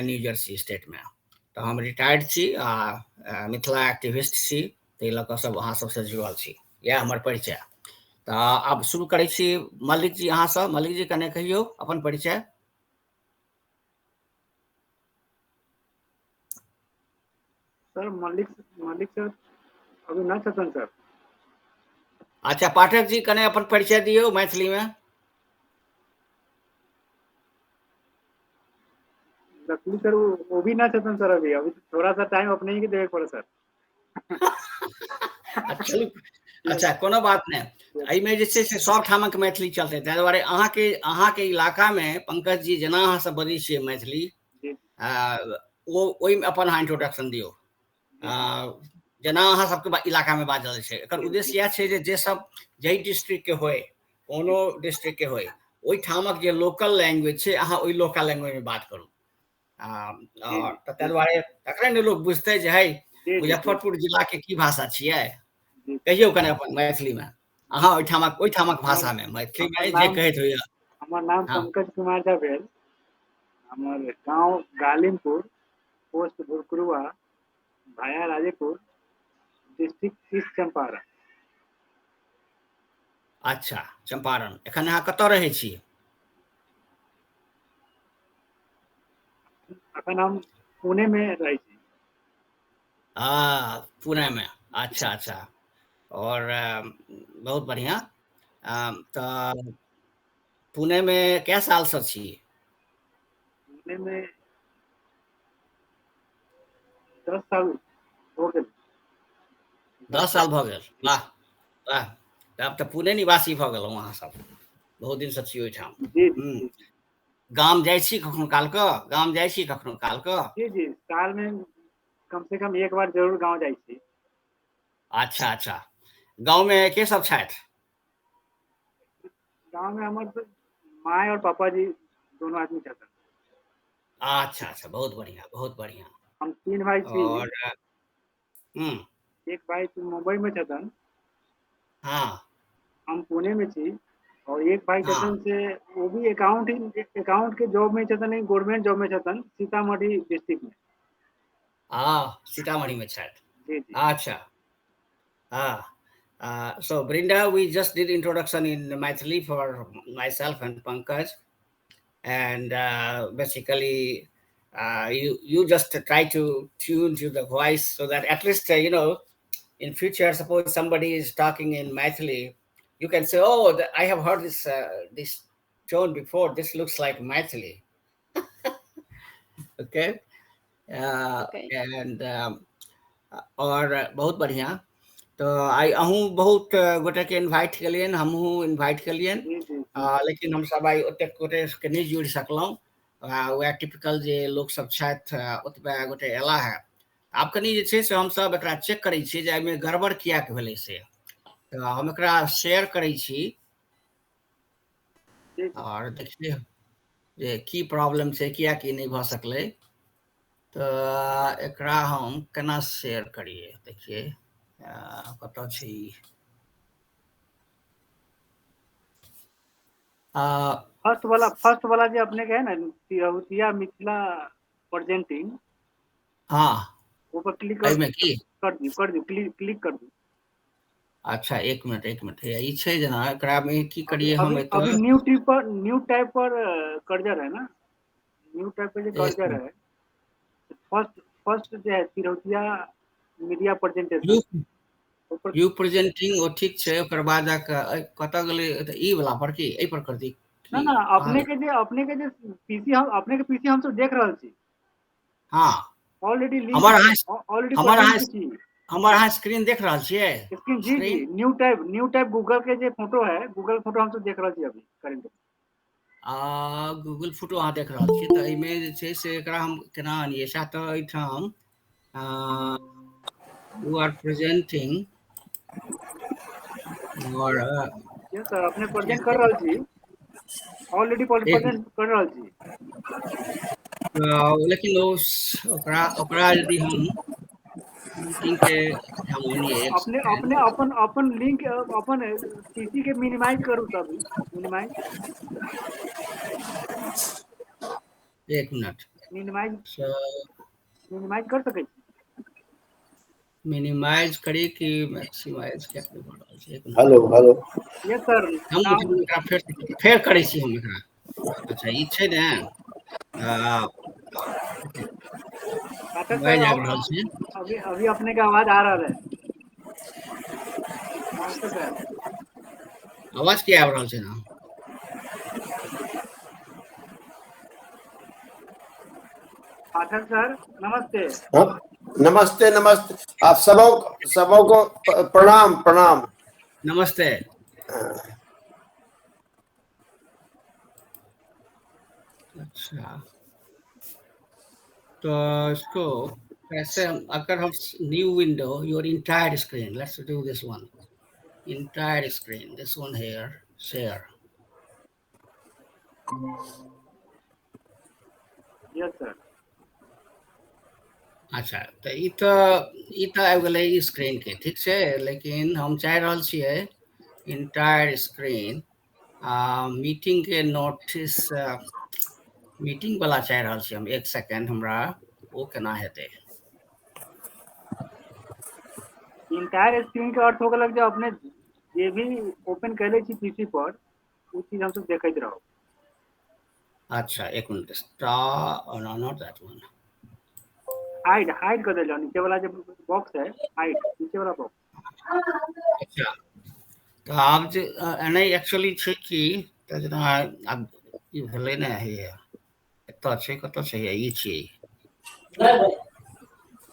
New Jersey state में। तो हम रिटायर्ड छी आ मिथिला एक्टिविस्ट छी, ताहि लऽ कऽ सब अहाँ सबसँ जुड़ल छी, यह हमर परिचय। तो आब शुरू करै छी। मल्लिक जी, अहाँ सब मल्लिक जी कने कहियो अपन परिचय। सर मल्लिक सर अभी ना छथन सर। अच्छा, पाठक जी कने अपन परिचय दियो मैथिली में। लकली सर वो भी ना छथन सर, अभी थोड़ा सा टाइम अपने ही के देवे पड़े सर। चलू, अच्छा कोनो बात नहीं, एहिमे जे छै से सब ठामक मैथिली चलते, ताहि दुआरे अहाँके इलाका में पंकज जी जेना अहाँ सब बजै छियै मैथिली, ओहिमे अपन अहाँ इंट्रोडक्शन दियौ, जेना अहाँ सबके इलाका में बाजल छै। एकर उद्देश्य यह छै जे सब जाहि डिस्ट्रिक्ट के होय, कोनो डिस्ट्रिक्ट के होय, ओहि ठामक जे लोकल लैंग्वेज छै अहाँ ओहि लोकल लैंग्वेज में बात करू। ताहि दुआरे तखन ने लोग बुझतै जे है मुजफ्फरपुर जिला के की भाषा छियै, कहियो कने अपन मैथिली में, अहाँ ओहिठामक भाषा में, मैथिली में जे कहैत होइए। हमर नाम पंकज कुमार झा भेल, हमर गांव गालिमपुर, पोस्ट भुरकुरुआ, भाया राजेपुर, डिस्ट्रिक्ट ईस्ट चंपारण। अच्छा, चंपारण। एखन अहाँ कतऽ रहै छी? अखन हम पुणे में रहै छी। पुणे में, अच्छा अच्छा। और बहुत बढ़िया। तो पुणे में कै साल से छी? पुणे में 10 साल हो गेल। 10 साल भऽ गेल, वाह वाह। तब तऽ पुणे निवासी भऽ गेलहुँ अहाँ सब, बहुत दिन से छी ओहिठाम। जी जी। गाम जाइ छी कखनो काल कऽ, गाम जाइ छी कखनो काल कऽ? जी जी, साल में कम से कम एक बार जरूर गाँव जाइ छी। अच्छा अच्छा, गाँव में के सब छथि? गाँव में हमर माँ और पापा जी दोनों आदमी छथि। अच्छा अच्छा, बहुत बढ़िया बहुत बढ़िया। हम 3 भाई छी। और एक भाई मुंबई में छथन। हाँ। हम पुणे में छी, और एक भाई हाँ। छथन से वो भी अकाउंट के जॉब में छथन, गवर्नमेंट जॉब में छथन, सीतामढ़ी डिस्ट्रिक्ट में। सीतामढ़ी में छथि। जी जी। अच्छा। So Brinda, we just did introduction in Maithili for myself and Pankaj, and basically you just try to tune to the voice so that at least in future, suppose somebody is talking in Maithili, you can say, oh, I have heard this tone before, this looks like Maithili. Okay. Okay. And और बहुत बढ़िया। तो आई अहूँ बहुत गोटे के invite कलियन, हमहूँ invite कलियन, लेकिन हम सब आई ओतेक गोटे के नहीं जुड़ सकलहुँ। वह टिपिकल जे लोग सब छथि ओतबे गोटे एला है। आब कनी जे छै से हम सब एकरा चेक करै छी जे एहिमे गड़बड़ किया के भेलै से। तो हम एकरा शेयर करै छी और देखिए जे की प्रॉब्लम छै, किया की नहीं भऽ सकलै। तो एकरा हम केना शेयर करिए, देखिए कतऽ छै ई। फर्स्ट वाला जो अपने के है ना, तिरहुतिया मिथिला प्रेजेंटिंग, हाँ, वो पर क्लिक एहिमे की कर दी क्लिक कर दी। अच्छा, एक मिनट ई छै जेना एकरा में की करिए हम अभी न्यू टाइप पर कर्जर है ना, न्यू टाइप पे जो कर्जर है, फर्स्ट जो है Tirhutiya media presentation, you presenting ओ ठीक छै। ओकर बाद कतऽ गेलै ई वाला पर की एहि पर कर दी? ना ना, अपने के जे पीसी हम सब देख रहल छी। हाँ, ऑलरेडी लिंक हमर अहाँ स्क्रीन देख रहल छियै? स्क्रीन जी जी, न्यू टाइप गूगल के जे फोटो है, गूगल फोटो हम सब देख रहल छी अभी करेंट। गूगल फोटो अहाँ देख रहल छियै, तऽ एहिमे जे छै से एकरा हम केना आनिए? सएह तऽ एहिठाम यू आर प्रेजेंटिंग और यस सर, अपने प्रेजेंट कर रहल छी, ऑलरेडी प्रेजेंट कर रहल छी। लेकिन ओकरा यदि हम मीटिंग के अपने अपन लिंक अपन पीसी के मिनिमाइज करू, तभी मिनिमाइज। एक मिनट मिनिमाइज So कर सकै छी। minimize करी कि maximize क्या करी बोल रहल छी, एक minute hello hello yes sir, हम नाउ एकरा फेर करै छी हम एकरा। अच्छा ई छै ने पाठक बाजि सर आबि रहल छै। अभी अभी अपने के आवाज आ रहल है। नमस्ते सर। आवाज किया आबि रहल छै ना? पाठक सर नमस्ते। हाँ, नमस्ते नमस्ते। आप सबों सबों को प्रणाम प्रणाम। नमस्ते। अच्छा तो इसको कैसे अगर हम new window your entire screen, let's do this one, entire screen, this one here, share. Yes sir. अच्छा तो ई तो आबि गेलै ई स्क्रीन के, ठीक छै, लेकिन हम चाहि रहल छियै इंटायर स्क्रीन मीटिंग के नोटिस, मीटिंग वाला चाहि रहल छियै हम। एक सेकेंड, हमरा ओ केना हेतै? इंटायर स्क्रीन के अर्थ हो गेलक जे अपने जे भी ओपन कैले छी पीसी पर वो चीज हम सब देखैत रहो। अच्छा एक minute, star not that one. Hide कर देलो नीचे वाला जो बॉक्स है, हाइड नीचे वाला बॉक्स। अच्छा तो आब जे एने एक्चुअली छै कि जेना आब ई भेलै ने, हे एतऽ छै, कतऽ छै, ई छियै,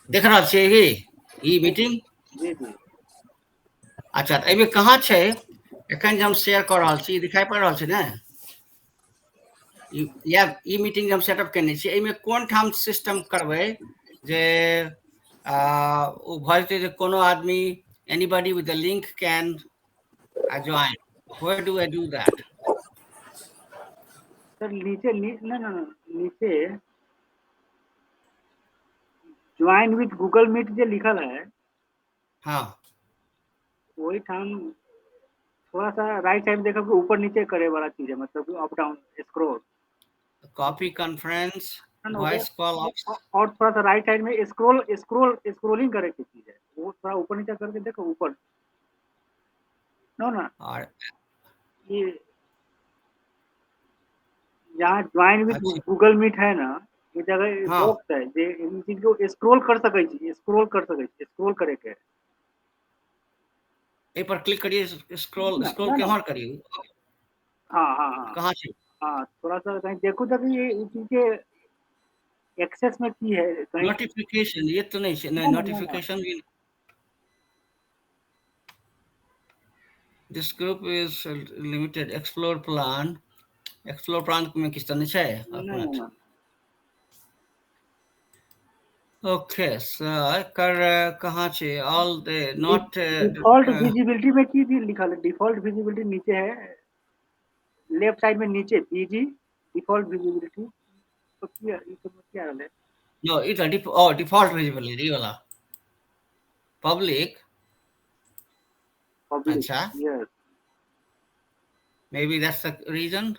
देख रहल छियै ई मीटिंग। जी जी। अच्छा तो एहिमे कहाँ छै? एखन जे हम शेयर कऽ रहल छी दिखाई पड़ रहल छै ने? या ई मीटिंग हम सेटअप केने छी, एहिमे कोन ठाम सिस्टम करबै जे ओ भऽ जेतै जे कोनो आदमी, anybody with the link can join, where do I do that? Sir नीचे नीचे ज्वाइन विथ गूगल मीट जो लिखल है, हाँ वही ठाम थोड़ा सा राइट साइड देखो कि ऊपर नीचे करे वाला चीज है, मतलब up down scroll. Copy conference ना वॉइस कॉल और थोड़ा सा राइट साइड में स्क्रोलिंग करे की चीज है, वो थोड़ा ऊपर नीचे करके देखो ऊपर। नो ना और ये जहाँ ज्वाइन विथ अच्छा गूगल मीट है ना, ये जगह हाँ बॉक्स है जे इन चीज को स्क्रॉल कर सकै छी, स्क्रॉल करे के। ए पर क्लिक करिए, स्क्रॉल ना स्क्रॉल ना ना केम्हर करिए, हाँ हाँ हाँ कहाँ छै? हाँ, थोड़ा सा कहीं देखो तक ये इस चीज के एक्सेस में की है कहीं। नोटिफिकेशन ये तो नहीं छै, नहीं ना नोटिफिकेशन भी। This group is limited, explore plan में किस तरह छै? एक ना मिनट। ना ओके सर कर कहाँ छै? All they not default visibility में की चीज लिखा है? डिफॉल्ट विजिबिलिटी नीचे है, लेफ्ट साइड में नीचे पीजी डिफॉल्ट विजिबिलिटी, तो क्या ये सब क्या है? नो इट डिफॉल्ट विजिबिलिटी वाला पब्लिक। पब्लिक अच्छा yes. maybe that's the reason.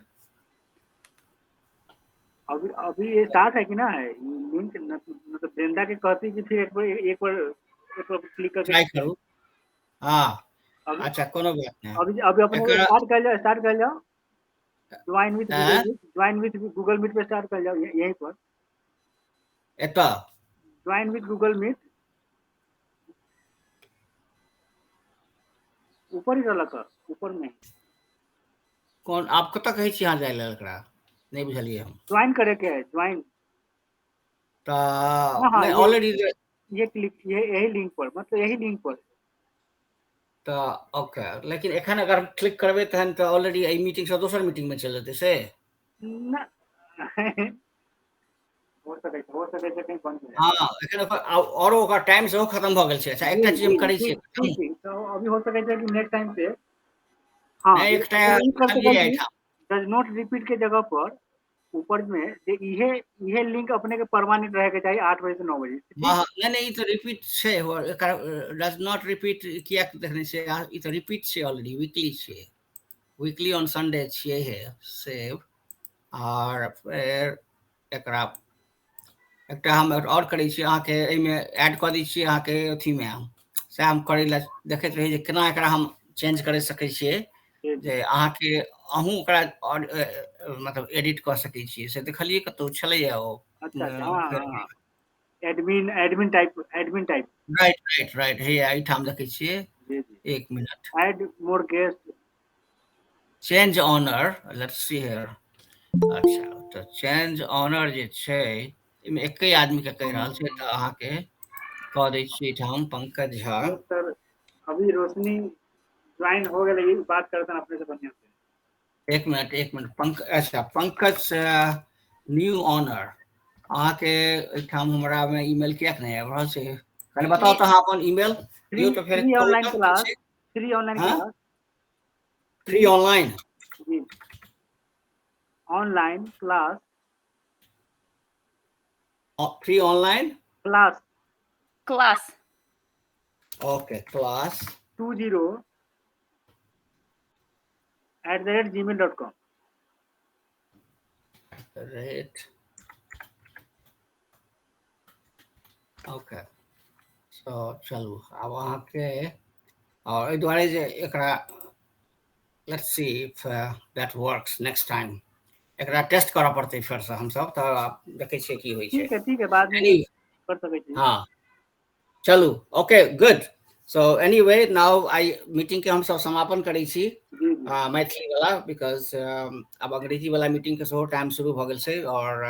अभी अभी ये स्टार्ट है कि ना है लिंक, मतलब ब्रेंडा के कहती कि फिर एक बार क्लिक करके ट्राई करू। हाँ अभी अच्छा कोनो बात नहीं। अभी अभी अपने एकर स्टार्ट कर जाओ join with Google Meet, join with Google Meet पे स्टार्ट कर जाओ यहीं पर एतऽ ज्वाइन विथ गूगल मीट ऊपर ही रहलक ऊपर में कौन आप कतऽ कहै छी अहाँ जाय लेल? एकरा नहीं बुझलिए हम। ज्वाइन करे के है ज्वाइन। हाँ तऽ हाँ नहीं ऑलरेडी ये क्लिक ये यही लिंक पर, मतलब यही लिंक पर। तऽ ओके, लेकिन एखन अगर क्लिक करबै तहन तऽ ऑलरेडी एहि मीटिंग से दोसर मीटिंग में चलि जेतै से? ना हो सकै छै कहीं बंद हो जाए। हाँ एखन औरो ओकर टाइम सेहो खत्म भऽ गेल छै। अच्छा जी एकटा चीज हम जी करै छियै, ठीक ठीक, तो अभी हो सके कि नेक्स्ट टाइम पे हाँ नहीं एकटा ये कर सके लिखलिए कि एहिठाम। डज नॉट रिपीट के जगह पर ऊपर में जे इहे लिंक अपने के परमानेंट रहे के चाहिए 8 बजे से 9 बजे, हाँ ठीक। हाँ नहीं नहीं, ई तऽ रिपीट छै, एकर डज नॉट रिपीट किया देखने छै? ई तऽ रिपीट छै ऑलरेडी, वीकली छै, वीकली ऑन संडे छियै है सेव। और फिर एकरा एकटा हम और करै छी अहाँके एहिमे ऐड कऽ दै छी अहाँके अथीमे से हम करै लए देखैत रही जे केना एकरा हम चेंज करै सकै छियै जी जे अहाँके अहूँ ओकरा मतलब एडिट कऽ सकै छियै से देखलियै कतहु छलैए ओ अच्छा अच्छा, हाँ हाँ, एडमिन टाइप। राइट राइट हैया एहिठाम देखै छियै जी जी, 1 minute add more guest. Change owner let's see here अच्छा तऽ चेंज ऑनर जे छै एहिमे एके आदमीके कहि रहल छै तऽ अहाँके कऽ दै छी एहिठाम पंकज झा और सर अभी रोशनी ज्वाइन हो गई, बात करते हैं अपने से बढ़िया से। 1 मिनट अच्छा पंकज न्यू ऑनर अहाँके एहिठाम हमरा में ईमेल किएक नहीं आबि रहल छै कनि बताउ फ्री तऽ अहाँ अपन ईमेल फ्री दियौ तऽ फेर फ्री खोलू ऑनलाइन तऽ की क्लास, छै फ्री ऑनलाइन हाँ क्लास, फ्री फ्री। ऑनलाइन जी, online class, free online class Class. Okay class 20@gmail.com। Rate okay तो चलू आब अहाँके और एहि दुआरे जे एकरा let's see if that works next time एकरा टेस्ट करऽ पड़तै फेरसँ हमसब तऽ देखै छियै की होइ छै ठीक है, बाद में एनी कर सकै छी। हाँ चलू okay good so anyway now I meeting के हमसब समापन करै छी जी जी, मैथिली वाला बिकॉज अब अंग्रेजी वाला मीटिंग के सेहो टाइम शुरू भऽ गेल छै और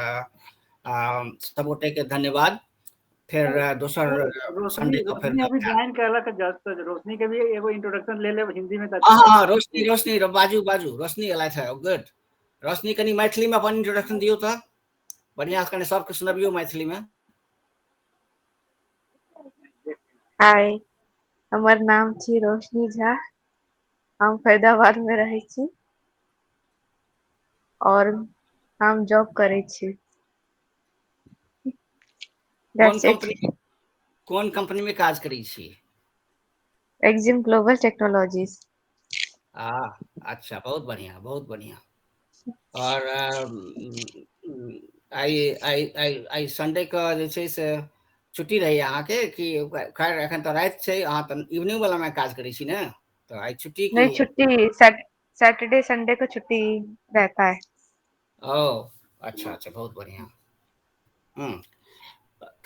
सब गोटे के धन्यवाद फिर सर दोसर सर संडे रोशनी को फिर रोशनी गप अभी हैत। ज्वाइन करलक जस्ट, रोशनी के भी एगो इंट्रोडक्शन ले ले हिंदी में तो हाँ अच्छा हाँ रहे। हाँ रोशनी जी रोशनी बाजू बाजू रोशनी एलथि है गुड रोशनी कनि मैथिली में अपन इंट्रोडक्शन दियौ तऽ बढ़िया से कनि सबके सुनबियौ मैथिली में हाय, हमर नाम छी रोशनी झा। हम फरीदाबाद में रहै छी और हम जॉब करै छी। कोन That's it. Company cone company में काज करै छी Exim Global Technologies. अच्छा बहुत बढ़िया बहुत बढ़िया और आई संडे के जे छै से छुट्टी रही अहाँके कि खैर एखन तऽ राति छै अहाँ तऽ इवनिंग वाला में काज करै छी ने तऽ आई छुट्टी की नहीं, छुट्टी सैटरडे संडे को छुट्टी रहता है। ओ अच्छा अच्छा बहुत बढ़िया हम्म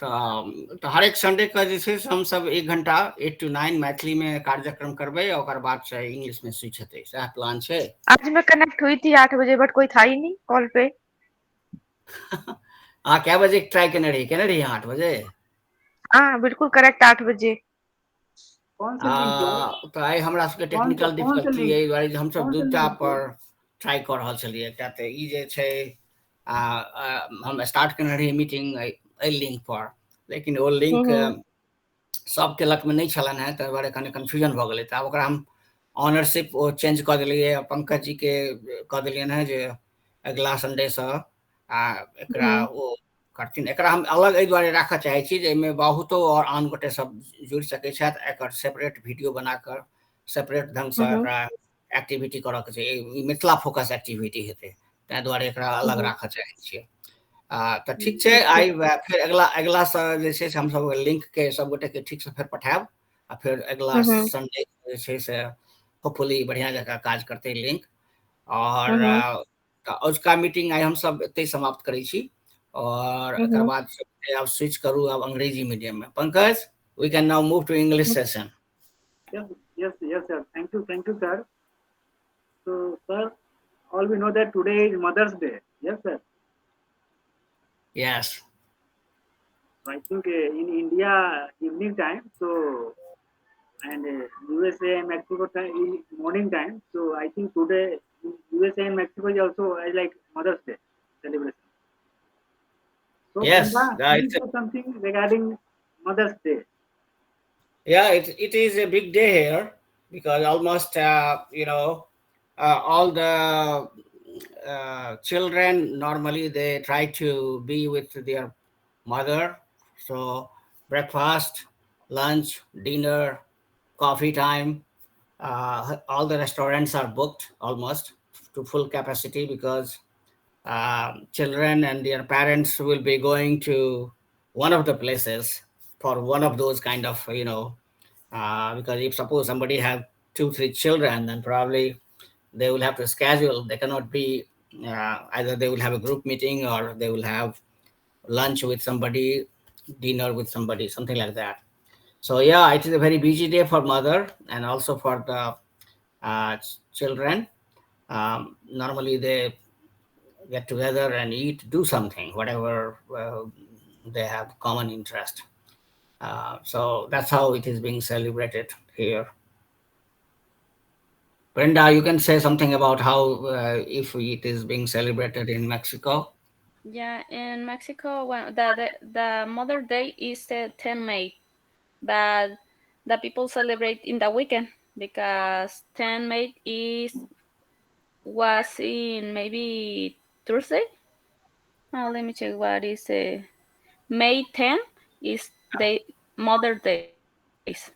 तऽ हर एक संडे के जे छै से हमसब 1 घंटा 8 to 9 मैथिली में कार्यक्रम करबै ओकर बाद से इंग्लिश में स्विच हेतै सएह प्लान छै आज मैं कनेक्ट हुई थी 8 बजे, बट कोई था ही नहीं कॉल पे। अहाँ कए बजे ट्राई केने रही 8 बजे हाँ बिल्कुल करेक्ट 8 बजे। कौन से लिंक पर, तऽ आइ हमरा सबके टेक्निकल कौन से डिफिकल्टी लिंक, एहि दुआरे जे हमसब कौन से दूटा लिंक पे। पर ट्राई कर रहल छलियै एकटा तऽ ई जे छै हम स्टार्ट केने रही मीटिंग एहि लिंक पर लेकिन ओ लिंक हम्म। सब केलक में नहीं छलनि हैं ताहि दुआरे कनि कन्फ्यूजन भऽ गेलै तऽ आब ओकरा हम ऑनरशिप ओ चेंज कऽ देलियै पंकज जी के कऽ देलियनि हैं जे अगिला संडे से एकरा हम्म। ओ करथिन एकरा हम अलग एहि दुआरे राखऽ चाहै छी जे एहिमे बहुतो और आन गोटे सब जुड़ि सकै छथि एकर सेपरेट वीडियो बनाकर सेपरेट ढंग से हम्म। एकरा एक्टिविटी करऽ के छै ई मिथिला फोकस एक्टिविटी हेतै ताहि दुआरे एकरा अलग राखऽ चाहै छियै तऽ ठीक छै ठीक है। आइ फिर अगिला से जे छै से हमसब लिंक के सब गोटे के ठीक से फेर पठायब आ फिर अगिला हम्म। संडे जे छै से होपफुली बढ़िया जकाँ काज करतै लिंक और हम्म। अजुका मीटिंग आइ हमसब एतै समाप्त करै छी और एकर हम्म। बाद अब स्विच करू अब अंग्रेजी मीडियम में Pankaj we can now move to English session Yes sir, thank you sir. So sir, all we know that today is Mother's Day. Yes sir. yes So I think in India evening time, so and USA and Mexico time in morning time. So I think today USA and Mexico is also like Mother's Day celebration. So yes Brinda, please say something regarding Mother's Day. yeah it is a big day here because almost all the children normally they try to be with their mother so breakfast lunch dinner coffee time all the restaurants are booked almost to full capacity because children and their parents will be going to one of the places for one of those kind of, because if suppose somebody have two, three children, then probably they will have to schedule. They cannot be, either they will have a group meeting or they will have lunch with somebody, dinner with somebody, something like that. So yeah, it is a very busy day for mother and also for the children. Normally they get together and eat, do something, whatever they have common interest. So that's how it is being celebrated here. Brenda, you can say something about how, if it is being celebrated in Mexico. Yeah, in Mexico, when the Mother Day is the 10 May, but the people celebrate in the weekend because 10 May is was in maybe Thursday. Oh, let me check what is May 10 is the Mother Days.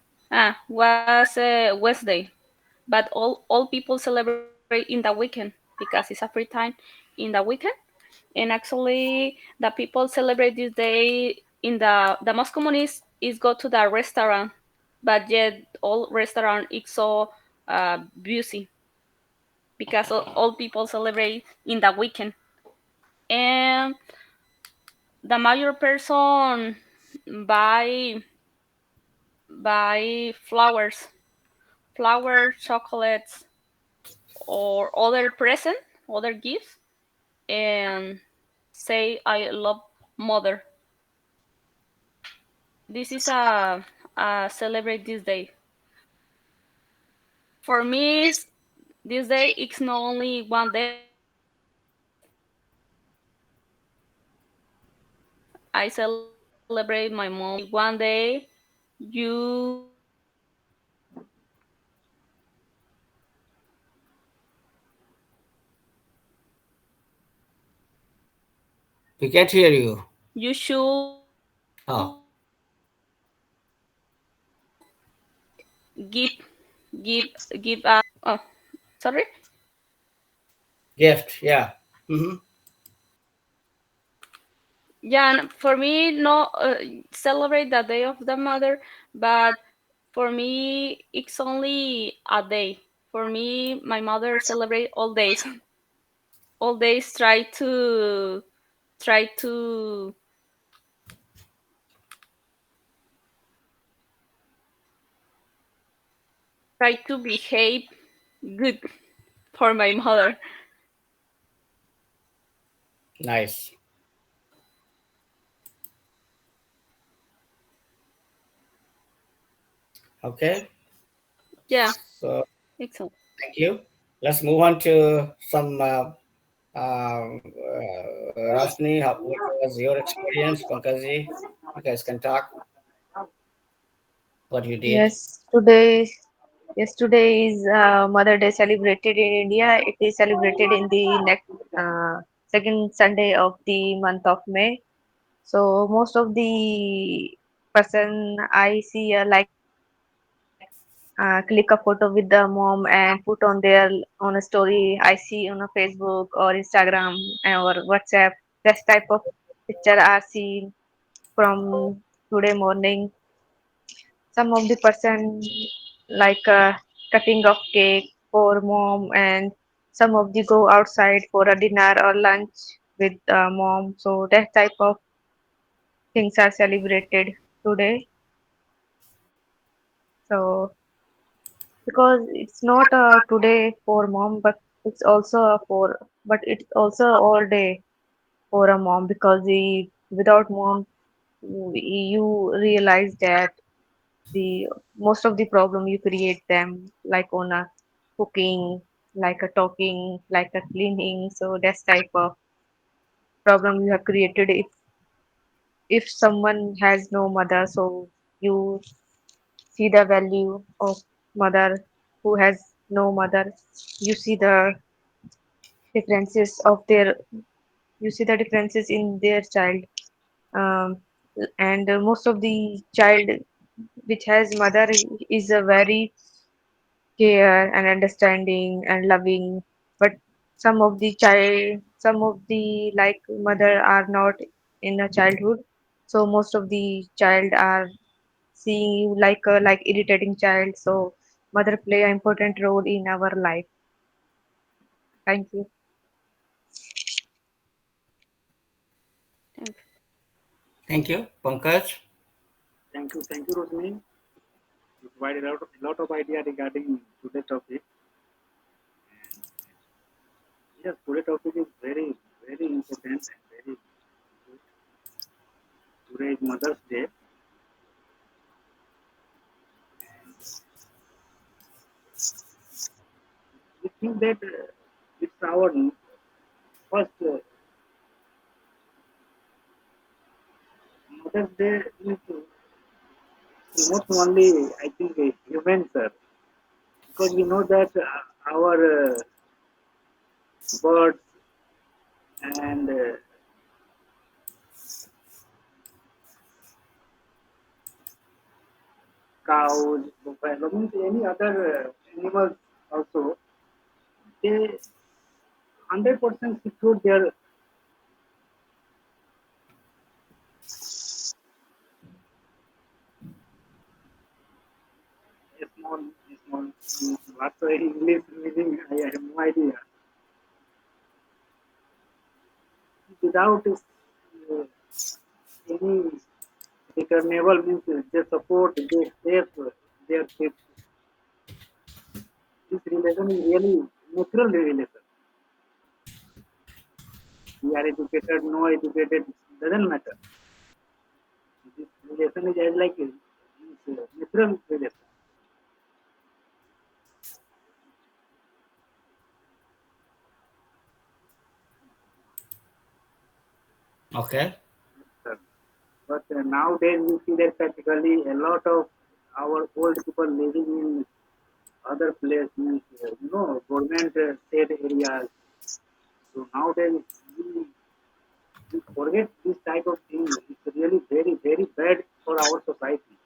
Was Wednesday, but all people celebrate in the weekend because it's a free time in the weekend. And actually, the people celebrate this day in the most common is go to the restaurant, but yet all restaurant is so busy because all people celebrate in the weekend. And the major person buy flowers, chocolates, or other present, other gifts, and say I love mother. This is a celebrate this day. For me, this day it's not only one day. I celebrate my mom one day. You We can't hear you. you should Oh, give oh, sorry. gift. Yeah. Hmm. Yeah, and for me, no, celebrate the day of the mother, but for me, it's only a day. For me, my mother celebrate all days. All days try to try to behave good for my mother. Nice. Okay. Yeah, So excellent. thank you. Let's move on to some Rashni. What was your experience, Pankaji? You guys can talk what you did. Yes, today, yes, today is Mother Day celebrated in India. It is celebrated in the next second Sunday of the month of May. So most of the person I see click a photo with the mom and put on their on a story. I see on a Facebook or Instagram or WhatsApp. That type of picture are seen from today morning. Some of the person like cutting of cake for mom, and some of the go outside for a dinner or lunch with mom. So that type of things are celebrated today. So because it's not today for mom, but it's also but it's also all day for a mom, because the without mom you realize that the most of the problem you create them, like on a cooking, like a talking, like a cleaning. So that's type of problem you have created if someone has no mother. So you see the value of mother who has no mother. You see the differences of their you see the differences in their child. um, and most of the child which has mother is a very care and understanding and loving, but some of the like mother are not in a childhood. So most of the child are seeing you like irritating child. So mother play an important role in our life. Thank you. Thank Thank you, Pankaj. Thank you, Rosmi. You provided a lot of idea regarding today's topic. And yes, today's topic is very, very important and very good. Today is Mother's Day. And we think that it's our first Mother's Day is not only, I think, a human, sir, because we know that our birds and cows, buffalo, means any other animals also, they 100% secure their small, small, what's the English meaning? I have no idea. Without any returnable means they support, they save their kids. This relation is really natural relation. We are educated, no educated, doesn't matter. This relation is as like natural relation. Okay. But nowadays we see that practically a lot of our old people living in other places, government state areas. So nowadays we forget this type of thing. It's really very, very bad for our society.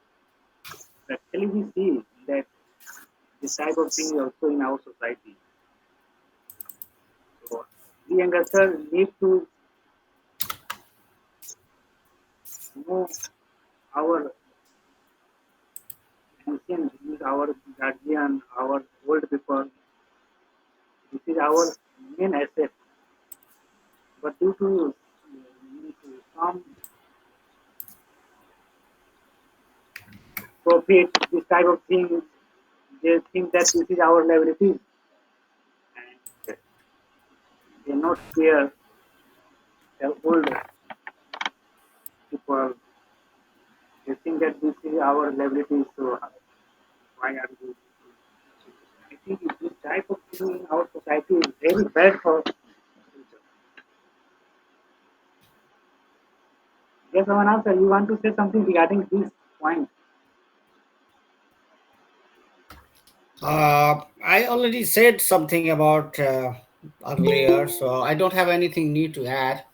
Actually, we see that this type of thing is also in our society. So we youngsters need to know our ancient, our guardian, our old people. This is our main asset. But due to some profit, this type of thing, they think that this is our liability and they not care the old people. They think that this is our liability, so why are we? I think this type of thing in our society is very bad for future. Yes, someone else, you want to say something regarding this point? I already said something about earlier, so I don't have anything new to add.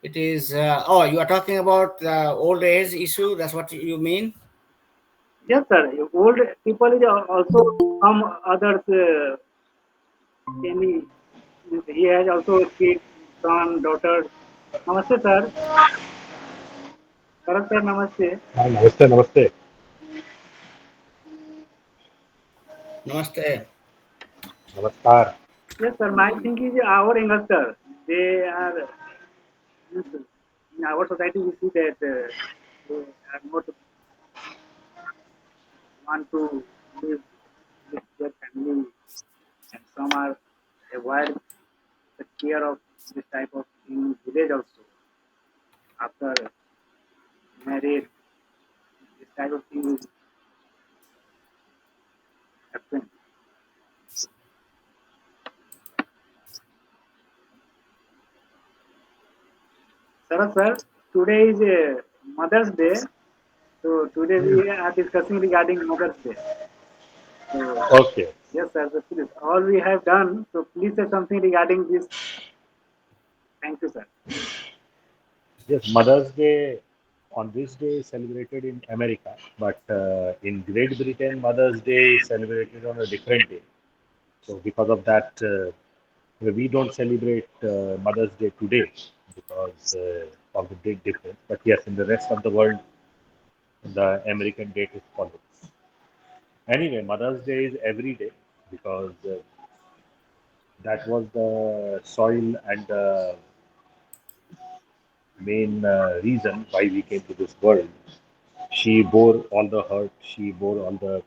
It is, oh, you are talking about the old age issue. That's what you mean? Yes, sir. Old people is also some others. Any, he has also kids, son, daughter. Namaste, sir. Karan sir, namaste. हाँ, नमस्ते नमस्ते। Namaste. नमस्कार। Yes, sir. My thing is our youngster. They are in our society. We see that they are not want to live with their family, and some are avoid the care of this type of in village also. After married, this type of thing is happen. Sir, today is Mother's Day. So today we are discussing regarding Mother's Day. So okay. yes, sir. So please, all we have done. So please say something regarding this. Thank you, sir. Yes, Mother's Day on this day is celebrated in America, but in Great Britain, Mother's Day is celebrated on a different day. So because of that, we don't celebrate Mother's Day today because of the big difference. But yes, in the rest of the world, the American date is followed. Anyway, Mother's Day is every day because that was the soil and the main reason why we came to this world. She bore all the hurt. She bore all the.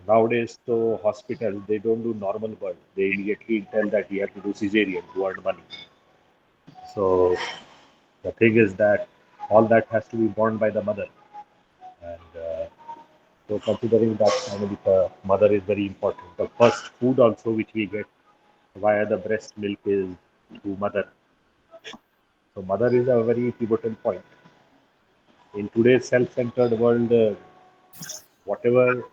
Nowadays, so hospitals they don't do normal birth. They immediately tell that you have to do cesarean to earn money. So the thing is that all that has to be borne by the mother, and so considering that finally the mother is very important. The first food also which we get via the breast milk is through mother. So mother is a very pivotal point. In today's self-centered world, whatever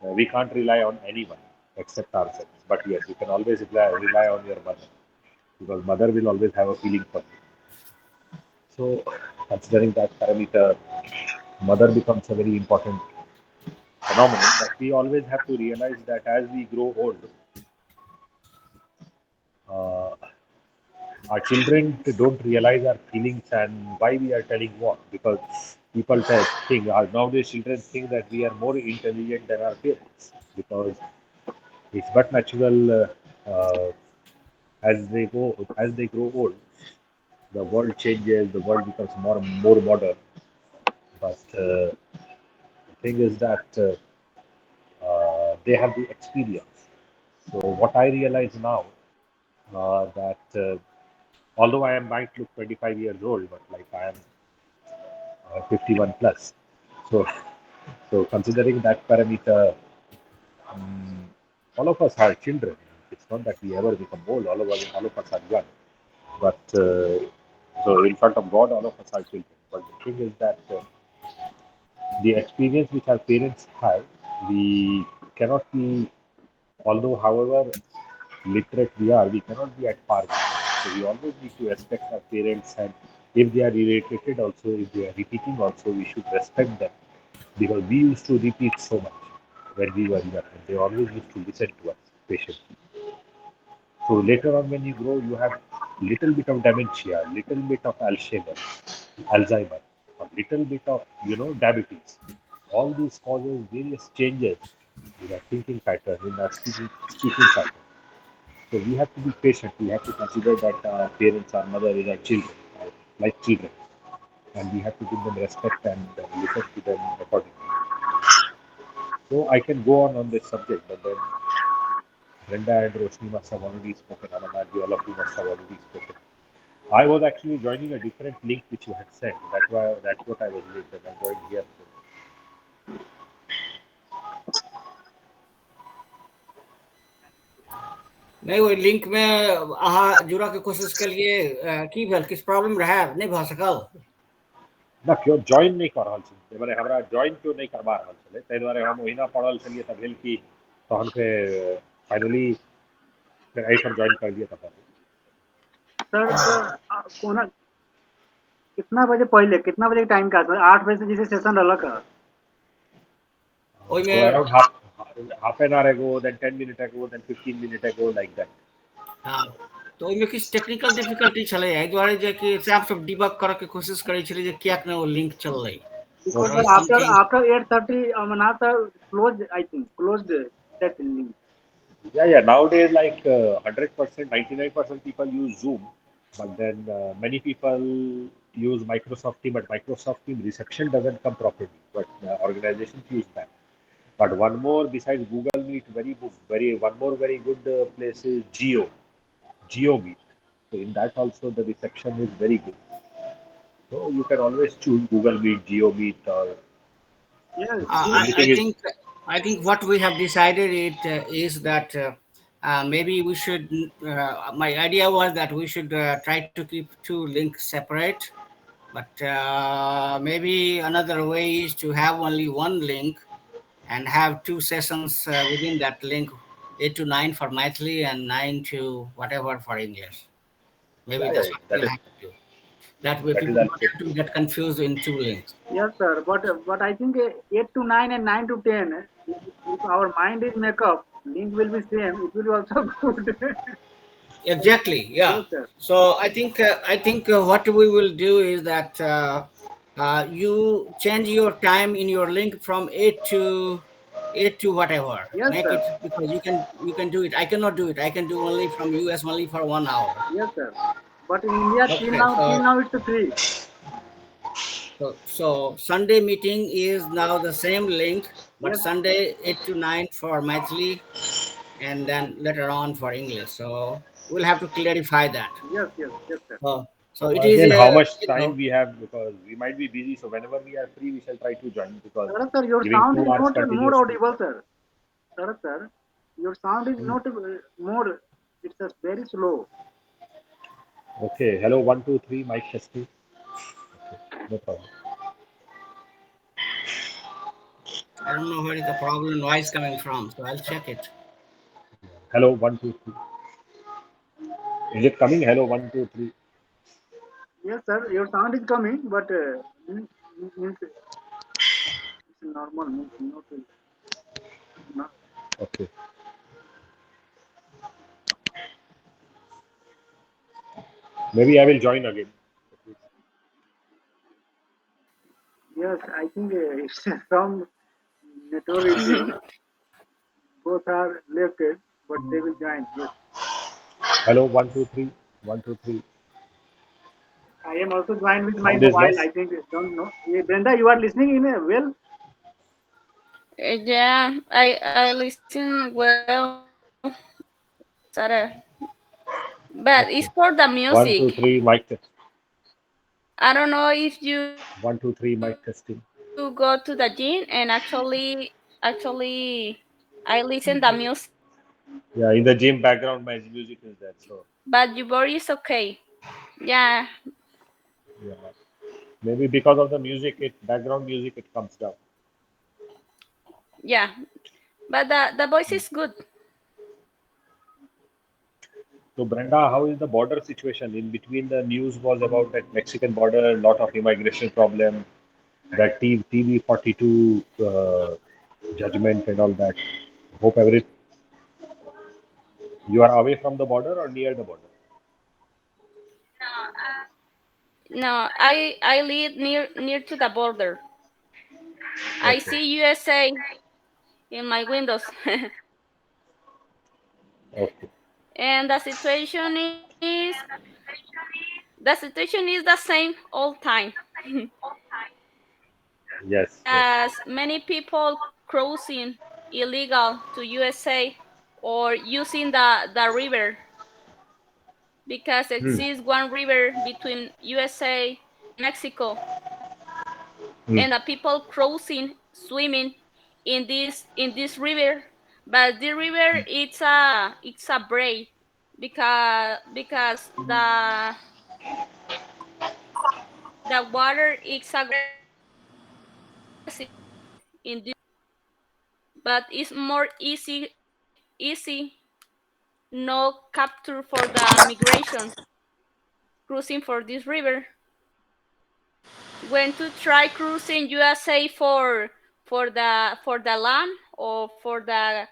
we can't rely on anyone except ourselves. But yes, you can always rely on your mother because mother will always have a feeling for you. So considering that parameter, mother becomes a very important phenomenon. But we always have to realize that as we grow old, uh, our children don't realize our feelings and why we are telling what because people think nowadays children think that we are more intelligent than our parents because it's but natural as they grow old the world changes the world becomes more modern but the thing is that they have the experience so what I realize now that although I am might look 25 years old but like I am 51 plus. So, so considering that parameter, um, all of us are children. It's not that we ever become old. All of us are young. But so in front of God, all of us are children. But the thing is that the experience which our parents have, we cannot be. Although, however literate we are, we cannot be at par with them. So we always need to respect our parents, and if they are irritated, also if they are repeating, also we should respect them because we used to repeat so much when we were young, and they always used to listen to us patiently. So later on, when you grow, you have little bit of dementia, little bit of Alzheimer, a little bit of diabetes. All these causes various changes in our thinking pattern, in our speaking pattern. So we have to be patient. We have to consider that our parents, our mother is our children, like children, and we have to give them respect and listen to them accordingly. So I can go on this subject, but then Brenda and Roshni must have already spoken. Anamadi, all of you must have already spoken. I was actually joining a different link which you had sent. That's what I was late, and I joined here. नहीं वो link में अहाँ जुड़ा के कोशिश करिए की भेल किछ प्रॉब्लम रहा नहीं भ सकल ना क्यों जॉइन नहीं कर रहल छी माने हमरा जॉइन क्यों नहीं करबा रहल छले तै दुआरे हम ओहिना पढ़ल छलिए त भेल की तहन फेर फाइनली फिर एहिठाम जॉइन कर दिए तब सर कोना कितना बजे पहले कितना बजे टाइम का सर 8 बजे से जैसे सेशन रहलक ओइ so में around half an hour ago then 10 minutes ago then 15 minutes ago like that हाँ तो ओइ में किछ टेक्निकल डिफिकल्टी छलै एहि दुआरे जे कि से आप सब डिबग करे के कोशिश करै छलिए जे किया ने वो लिंक चललै because there sir was something after 8:30 now closed I think closed that link. yeah nowadays like 100% 99% people use Zoom but then many people use Microsoft Team but Microsoft Team reception doesn't come properly but organizations use that. But one more besides Google Meet, one more very good place is Geo Meet. So in that also the reception is very good. So you can always choose Google Meet, Geo Meet, or Yes, I anything is. think what we have decided is that maybe we should. My idea was that we should try to keep two links separate, but maybe another way is to have only one link and have two sessions within that link, 8 to 9 for Maithili and 9 to whatever for English. Maybe Yeah, that's what that we'll is have to do. That way, that is people don't also have to get confused in two links. yes, sir. But I think 8 to 9 and 9 to 10. If our mind is make up, link will be same. It will be also good. Exactly. Yeah. Yes, sir. So I think what we will do is that you change your time in your link from 8 to whatever. Yes, Make sir. it because you can do it. I cannot do it. I can do only from US only for 1 hour. Yes, sir. But in India, Okay. till So now it's free. so Sunday meeting is now the same link, but Yes, Sunday 8 to 9 for Maithili, and then later on for English. So we'll have to clarify that. yes, yes, yes, sir. So it is, Again, how much you time know, we have, because we might be busy. So whenever we are free, we shall try to join, because Sir, sir, your giving sound is 2 hours not more continuously. audible, sir. Sir, your sound is Hmm. not more. It's just very slow. Okay. Hello, 1 2 3. Mic testing. No problem. I don't know where is the problem noise coming from. So I'll check it. Hello, 1 2 3. Is it coming? Hello, 1 2 3. Yes, sir, your sound is coming, but means it's normal. Means not, not. Okay. Maybe I will join again. Yes, I think it's some network issue. Both are left, but they will join. Yes, Hello, 1 2 3. 1 2 3. I am also joined with my Sound is mobile. less. I think don't know. Brenda, you are listening in well. Yeah, I listen well, Sarah. But it's Okay. for the One two music. three. Mic test. I don't know if you go to the 1 2 3. gym Mic testing. and actually I listen the music, Yeah, in the gym background, my music is there. So but your body is okay. Yeah, yeah, maybe because of the music, it background music, it comes down. yeah. But the voice is good. So Brenda, how is the border situation? In between, the news was about that Mexican border, lot of immigration problem, that TV 42 judgment and all that. Hope every you are away from the border or near the border. No, I live near to the border. I Okay, see USA in my windows, okay, and the situation is the same all time. yes, yes. As many people crossing illegal to USA or using the river, because Hmm. exists one river between USA and Mexico, Hmm. and the people crossing, swimming in this river. But the river, it's a braid, because the water is aggressive in this, but it's more easy no capture for the migration cruising for this river. When to try cruising USA for the land, or for the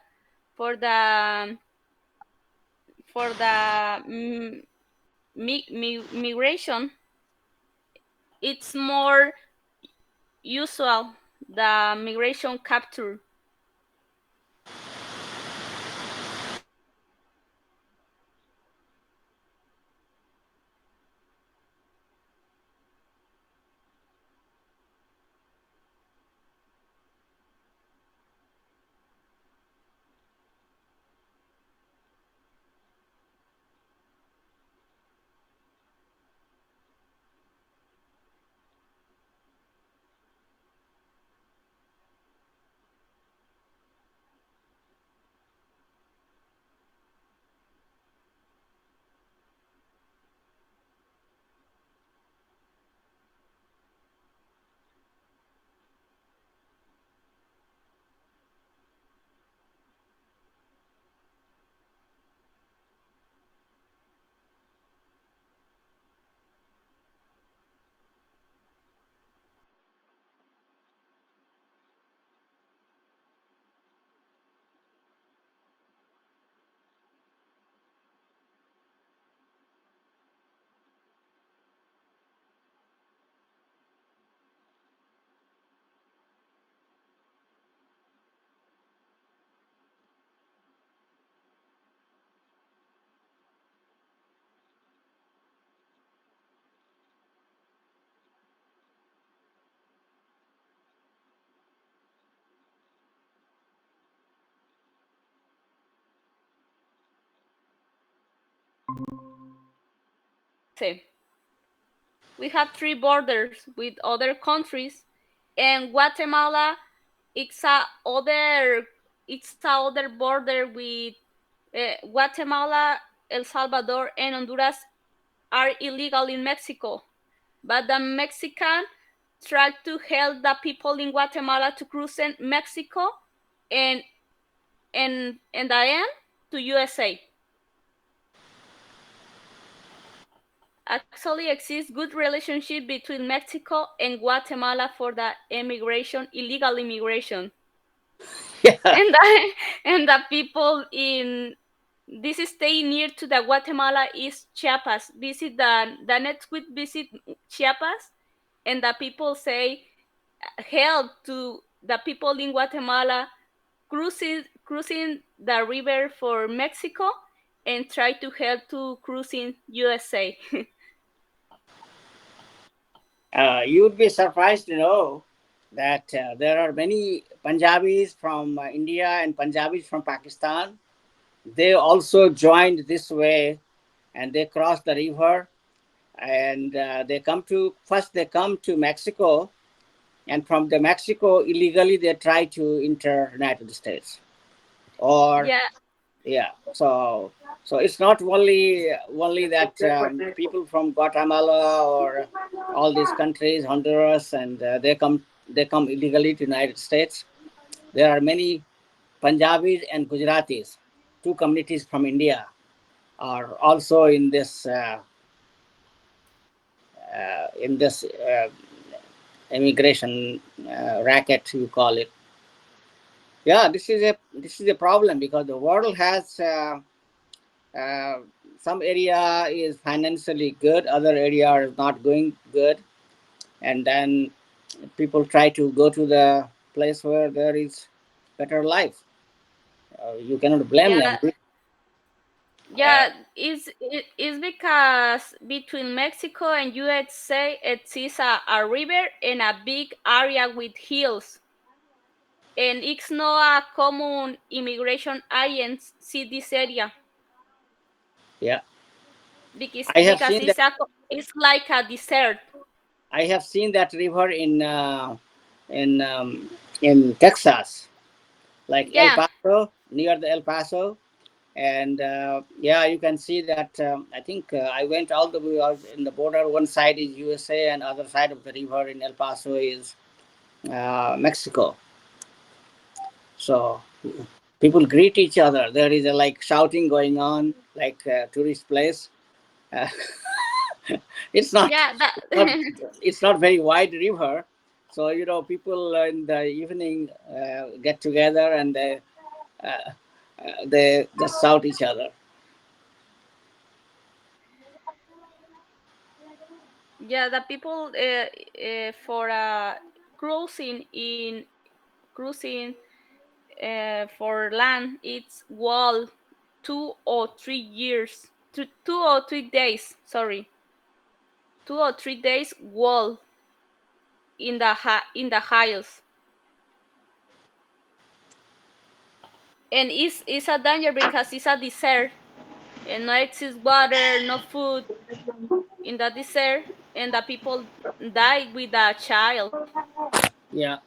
for the migration, it's more usual the migration capture. USA. We have three borders with other countries, and Guatemala it's a other border with Guatemala, El Salvador, and Honduras are illegal in Mexico, but the Mexican tried to help the people in Guatemala to cross in Mexico and the end to USA. Actually exists good relationship between Mexico and Guatemala for the illegal immigration. Yeah. And the, and the people in this state near to the Guatemala is Chiapas. Visit the next week visit Chiapas, and the people say help to the people in Guatemala cruising the river for Mexico and try to help to cruising USA. You would be surprised to know that there are many Punjabis from India and Punjabis from Pakistan. They also joined this way, and they crossed the river, and they come to Mexico, and from the Mexico illegally they try to enter United States. Or Yeah, yeah, so it's not only that people from Guatemala or all these countries, Honduras, and they come illegally to United States. There are many Punjabis and Gujaratis, two communities from India, are also in this immigration racket, you call it. Yeah, this is a problem because the world has uh, some area is financially good, other area is not going good, and then people try to go to the place where there is better life. You cannot blame yeah, them. Uh, yeah. It's because between Mexico and USA exists a river and a big area with hills, and it's not a common immigration agent see this area yeah, because I have seen that. it's like a desert. I have seen that river in um, in Texas, like El Yeah, Paso, near the El Paso, and yeah, you can see that. I think I went all the way out in the border. One side is USA, and other side of the river in El Paso is Mexico. So people greet each other. There is a like shouting going on, like tourist place. Uh, it's not, yeah. That not it's not very wide river, so people in the evening get together and they just shout each other. yeah. The people for cruising in cruising for land, it's wall 2 or 3 years, 2 or 3 days. Sorry, 2 or 3 days wall in the hills, and it's a danger because it's a desert and no exists water, no food in the desert, and the people die with a child. Yeah,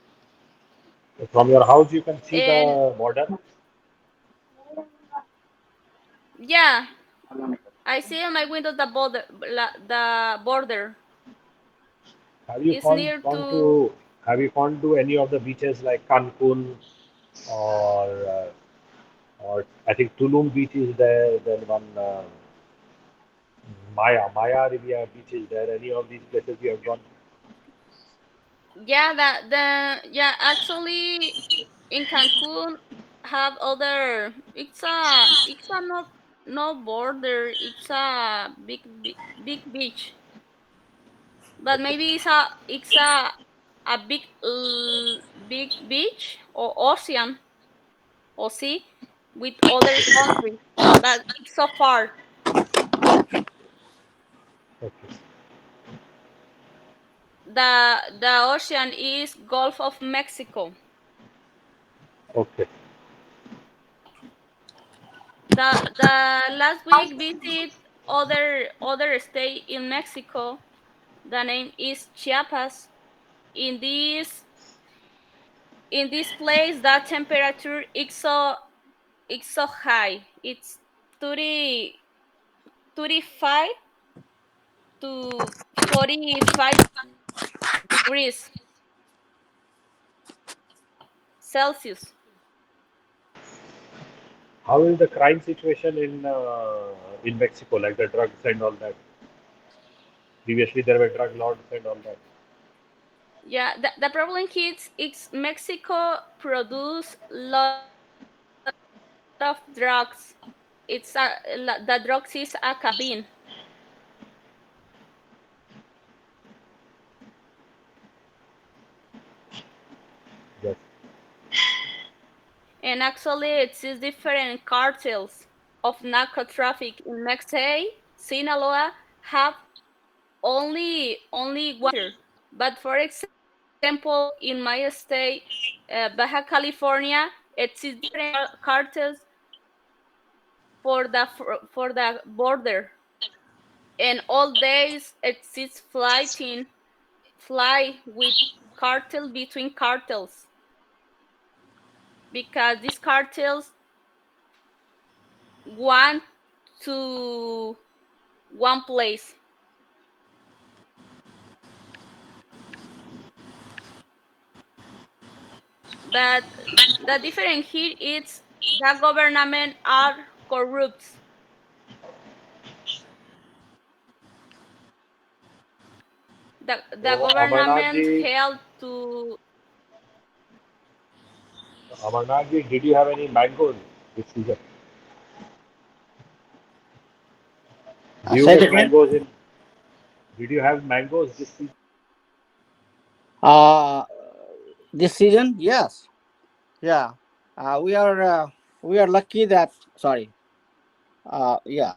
From your house, you can see And the border. yeah, I see on my window the border Have you is near gone to. to any of the beaches like Cancun or I think Tulum beach is there. Then one Maya Riviera beach is there. Any of these places you have gone? Yeah, yeah, actually in Cancun have other. It's a not no border. It's a big beach, but maybe it's a big beach or ocean or sea with other countries, but it's so far. Okay, The ocean is Gulf of Mexico. okay, The last week visit other state in Mexico. The name is Chiapas. In this place, that temperature is so high. It's 30, 35 to 45 degrees Celsius. How is the crime situation in Mexico, like the drugs and all that? Previously, there were drug lords and all that. Yeah, the problem is it's Mexico produce lot of drugs. The drugs is a cocaine. Yes. And actually exists different cartels of narco traffic in Mexico. Sinaloa have only one cartel. But for example, in my state, Baja California, exists different cartels for the border, and all days exists fly with cartel between cartels, because these cartels want to one place. But the difference here is the government are corrupt. The So government held to. Amarnath ji, did you have any mangoes this season? Do you Say it get again. mangoes in? Did you have mangoes this season? Uh, this season, yes, yeah. We are lucky that sorry. Yeah,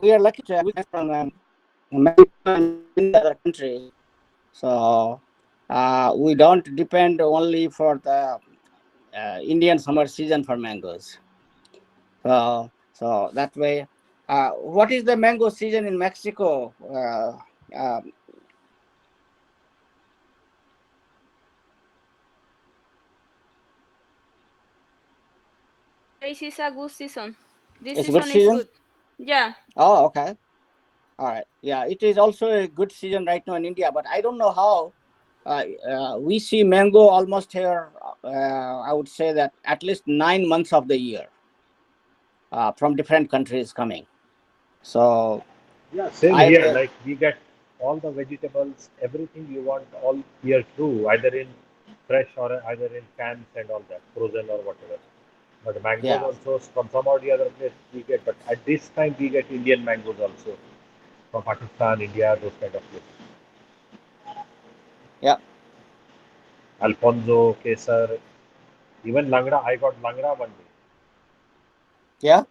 we are lucky to we get from Mexico and many other countries. So we don't depend only for the Indian summer season for mangoes. So that way, what is the mango season in Mexico? This is a good season. This It's a good season is season. good. Yeah. Oh, okay. All right. Yeah, it is also a good season right now in India, but I don't know how. We see mango almost here. I would say that at least 9 months of the year from different countries coming. So Yeah, same I here. will. Like we get all the vegetables, everything you want all year through, either in fresh or either in cans and all that, frozen or whatever. But mangoes Yeah, also from some or the other place we get. But at this time we get Indian mangoes also from Pakistan, India, those kind of places. yeah, Alfonso, Kesar, even Langra. I got Langra one day. yeah.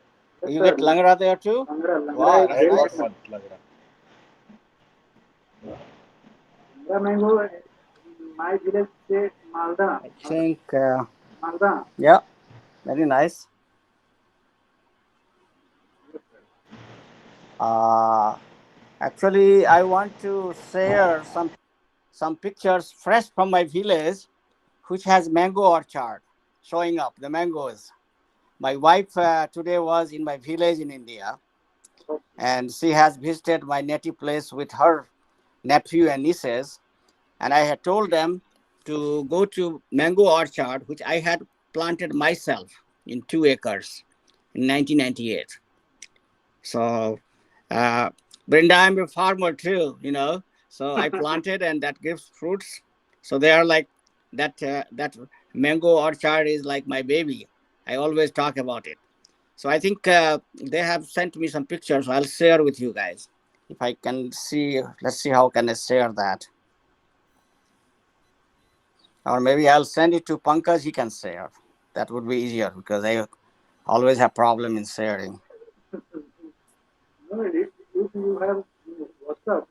Yes, You sir. get langra there too. Langra Wow, is I that's have very got nice. famous. one Langra. Langra mango in my village say Malda. I think. Malda. Yeah, very nice. Uh, Actually, I want to share some pictures fresh from my village, which has mango orchard showing up the mangoes. My wife today was in my village in India, and she has visited my native place with her nephew and nieces. And I had told them to go to mango orchard, which I had planted myself in 2 acres in 1998. So, uh, Brenda, I'm a farmer too, you know. So I planted, and that gives fruits. So they are like that. That mango orchard is like my baby. I always talk about it. So I think they have sent me some pictures. I'll share with you guys if I can see. Let's see how can I share that, or maybe I'll send it to Pankaj. He can share. That would be easier because I always have problem in sharing. No, if you have WhatsApp,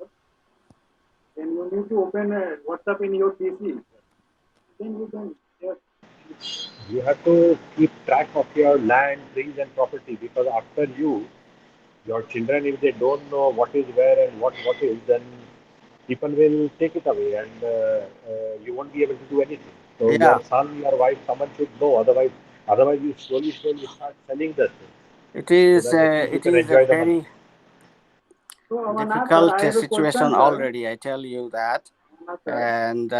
then you need to open WhatsApp in your PC. Then you can share. You have to keep track of your land, trees, and property because after you, your children, if they don't know what is where and what is, then people will take it away and you won't be able to do anything. So Yeah, your son, your wife, someone should know. Otherwise you slowly start selling the things so that at least you it can is a enjoy the money. very So Amarnath, sir, difficult I have a situation question, sir. already. I tell you that, Amarnath, sir. and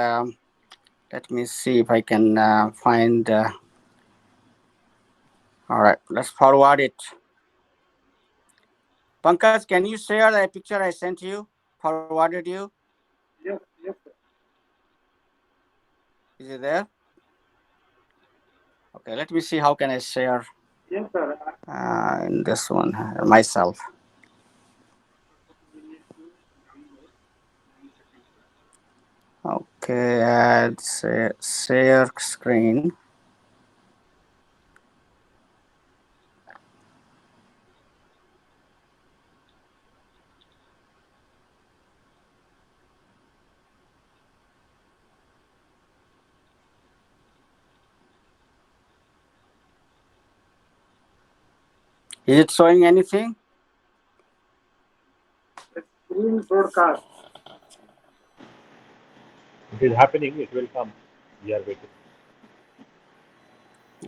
let me see if I can find. All right, let's forward it. Pankaj, can you share the picture I sent you? Forwarded you. Yes, yes, sir. Is it there? Okay, let me see how can I share Yes, sir. in this one myself. Okay, add share screen. Is it showing anything? Screen broadcast. It is happening. It will come. We are waiting.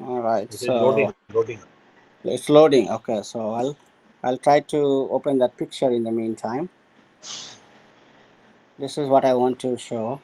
All right, It is loading. so it's loading. Okay, so I'll try to open that picture in the meantime. This is what I want to show.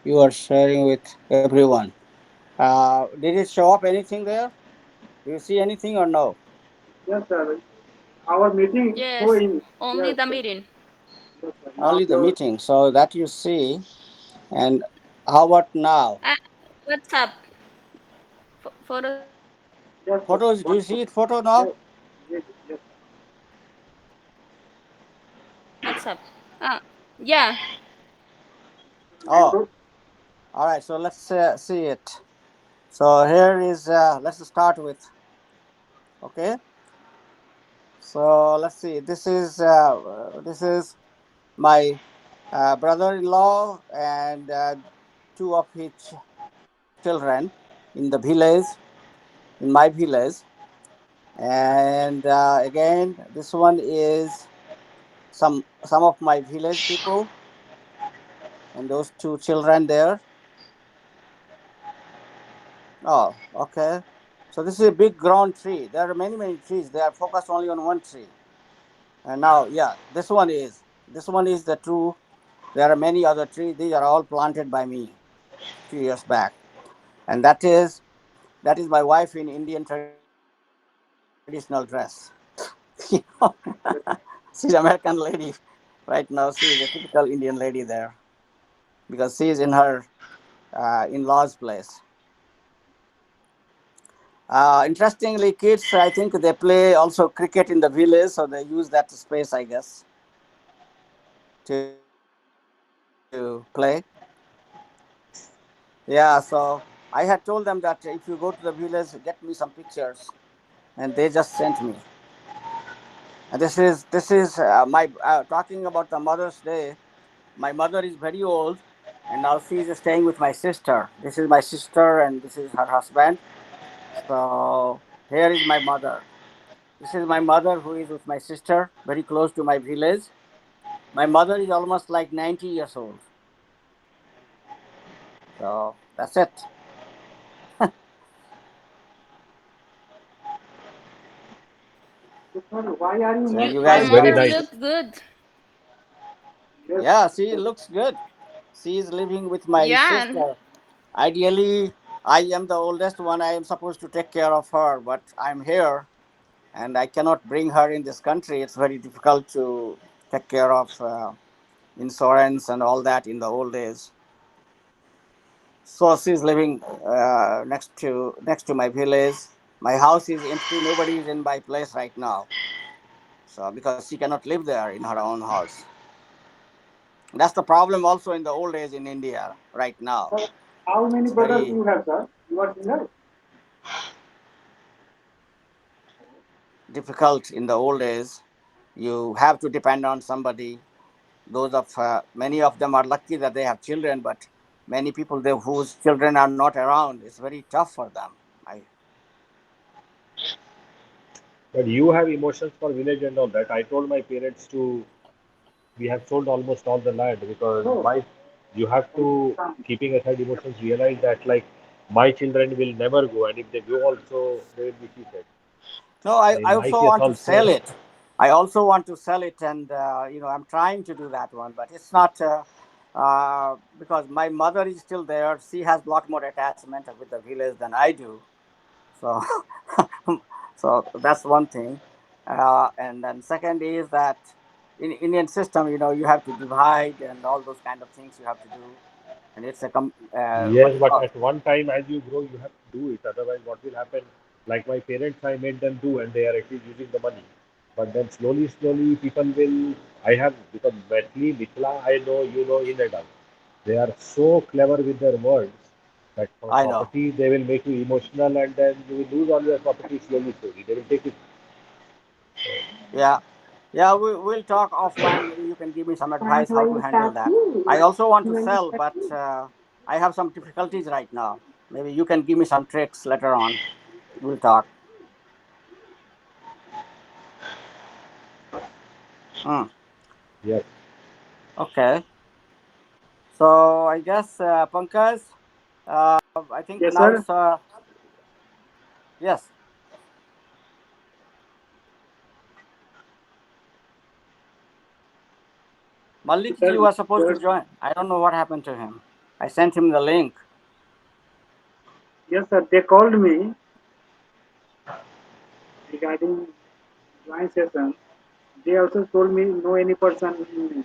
You are sharing with everyone. Did it show up anything there? Do you see anything or no? Yes, sir. Our meeting show Yes, in. only Yes, the sir. meeting. Yes, sir. Now Only the your meeting, so that you see. And how about now? WhatsApp. Photos in WhatsApp. yes, sir. Photos, do What? you see it photo now? Yes, yes, yes, sir. WhatsApp. Yeah. Nine Oh, to all right, so let's see it. So here is, let's start with, okay. So let's see, this is my brother-in-law and two of his children in the village, in my village. And again, this one is some of my village people and those two children there. Oh, okay. So this is a big ground tree. There are many trees. They are focused only on one tree. And now, yeah, this one is the true. There are many other trees. These are all planted by me a few years back, and that is my wife in Indian traditional dress. She's American lady right now. She is a typical Indian lady there because she is in her in-laws place. Interestingly, kids, I think they play also cricket in the village, so they use that space, I guess, to play. Yeah, so I had told them that if you go to the village, get me some pictures, and they just sent me. And this is my talking about the Mother's Day. My mother is very old, and now she is staying with my sister. This is my sister, and this is her husband. So here is my mother. This is my mother who is with my sister, very close to my village. My mother is almost like 90 years old. So that's it. so, sir, why are you So not you Your guys five got Very mother to nice. see. look good. Yes, Yeah, she yes, looks good. She is living with my Yeah. sister. Ideally, I am the oldest one. I am supposed to take care of her, but I'm here and I cannot bring her in this country. It's very difficult to take care of insurance and all that in the old days. So she's living next to my village. My house is empty. Nobody is in my place right now. So because she cannot live there in her own house. That's the problem also in the old age in India right now. So how many It's brothers very you have, sir? You are single? difficult in the old days. You have to depend on somebody. Those of many of them are lucky that they have children, but many people they, whose children are not around, it's very tough for them. I But you have emotions for village and all that. I told my parents to, we have sold almost all the land because No. my, you have to, keeping aside emotions, realize that like my children will never go, and if they go also, they will be cheated. no, In I my also case want to sell also, it. I also want to sell it, and I'm trying to do that one, but it's not because my mother is still there. She has a lot more attachment with the village than I do. So, so that's one thing. And then second is that in Indian system, you have to divide and all those kind of things you have to do, and it's a what yes, you but call. at one time as you grow, you have to do it. Otherwise, what will happen? Like my parents, I made them do, and they are actually using the money. But then slowly, slowly, people will. I have because Maithili, Mithila, I know, you know, in and out. They are so clever with their words that for I know. property, they will make you emotional, and then you will lose all your property slowly, slowly. They will take it. Yeah, yeah. We'll talk offline. Maybe you can give me some advice how to handle that. I also want to sell, but I have some difficulties right now. Maybe you can give me some tricks later on. We'll talk. Mm, Yes. okay. So I guess Pankaj, I think Yes, now sir. it's yes. Malik ji Sir, was supposed to there's, join. I don't know what happened to him. I sent him the link. yes, sir. They called me regarding joint session. They also told me no any person in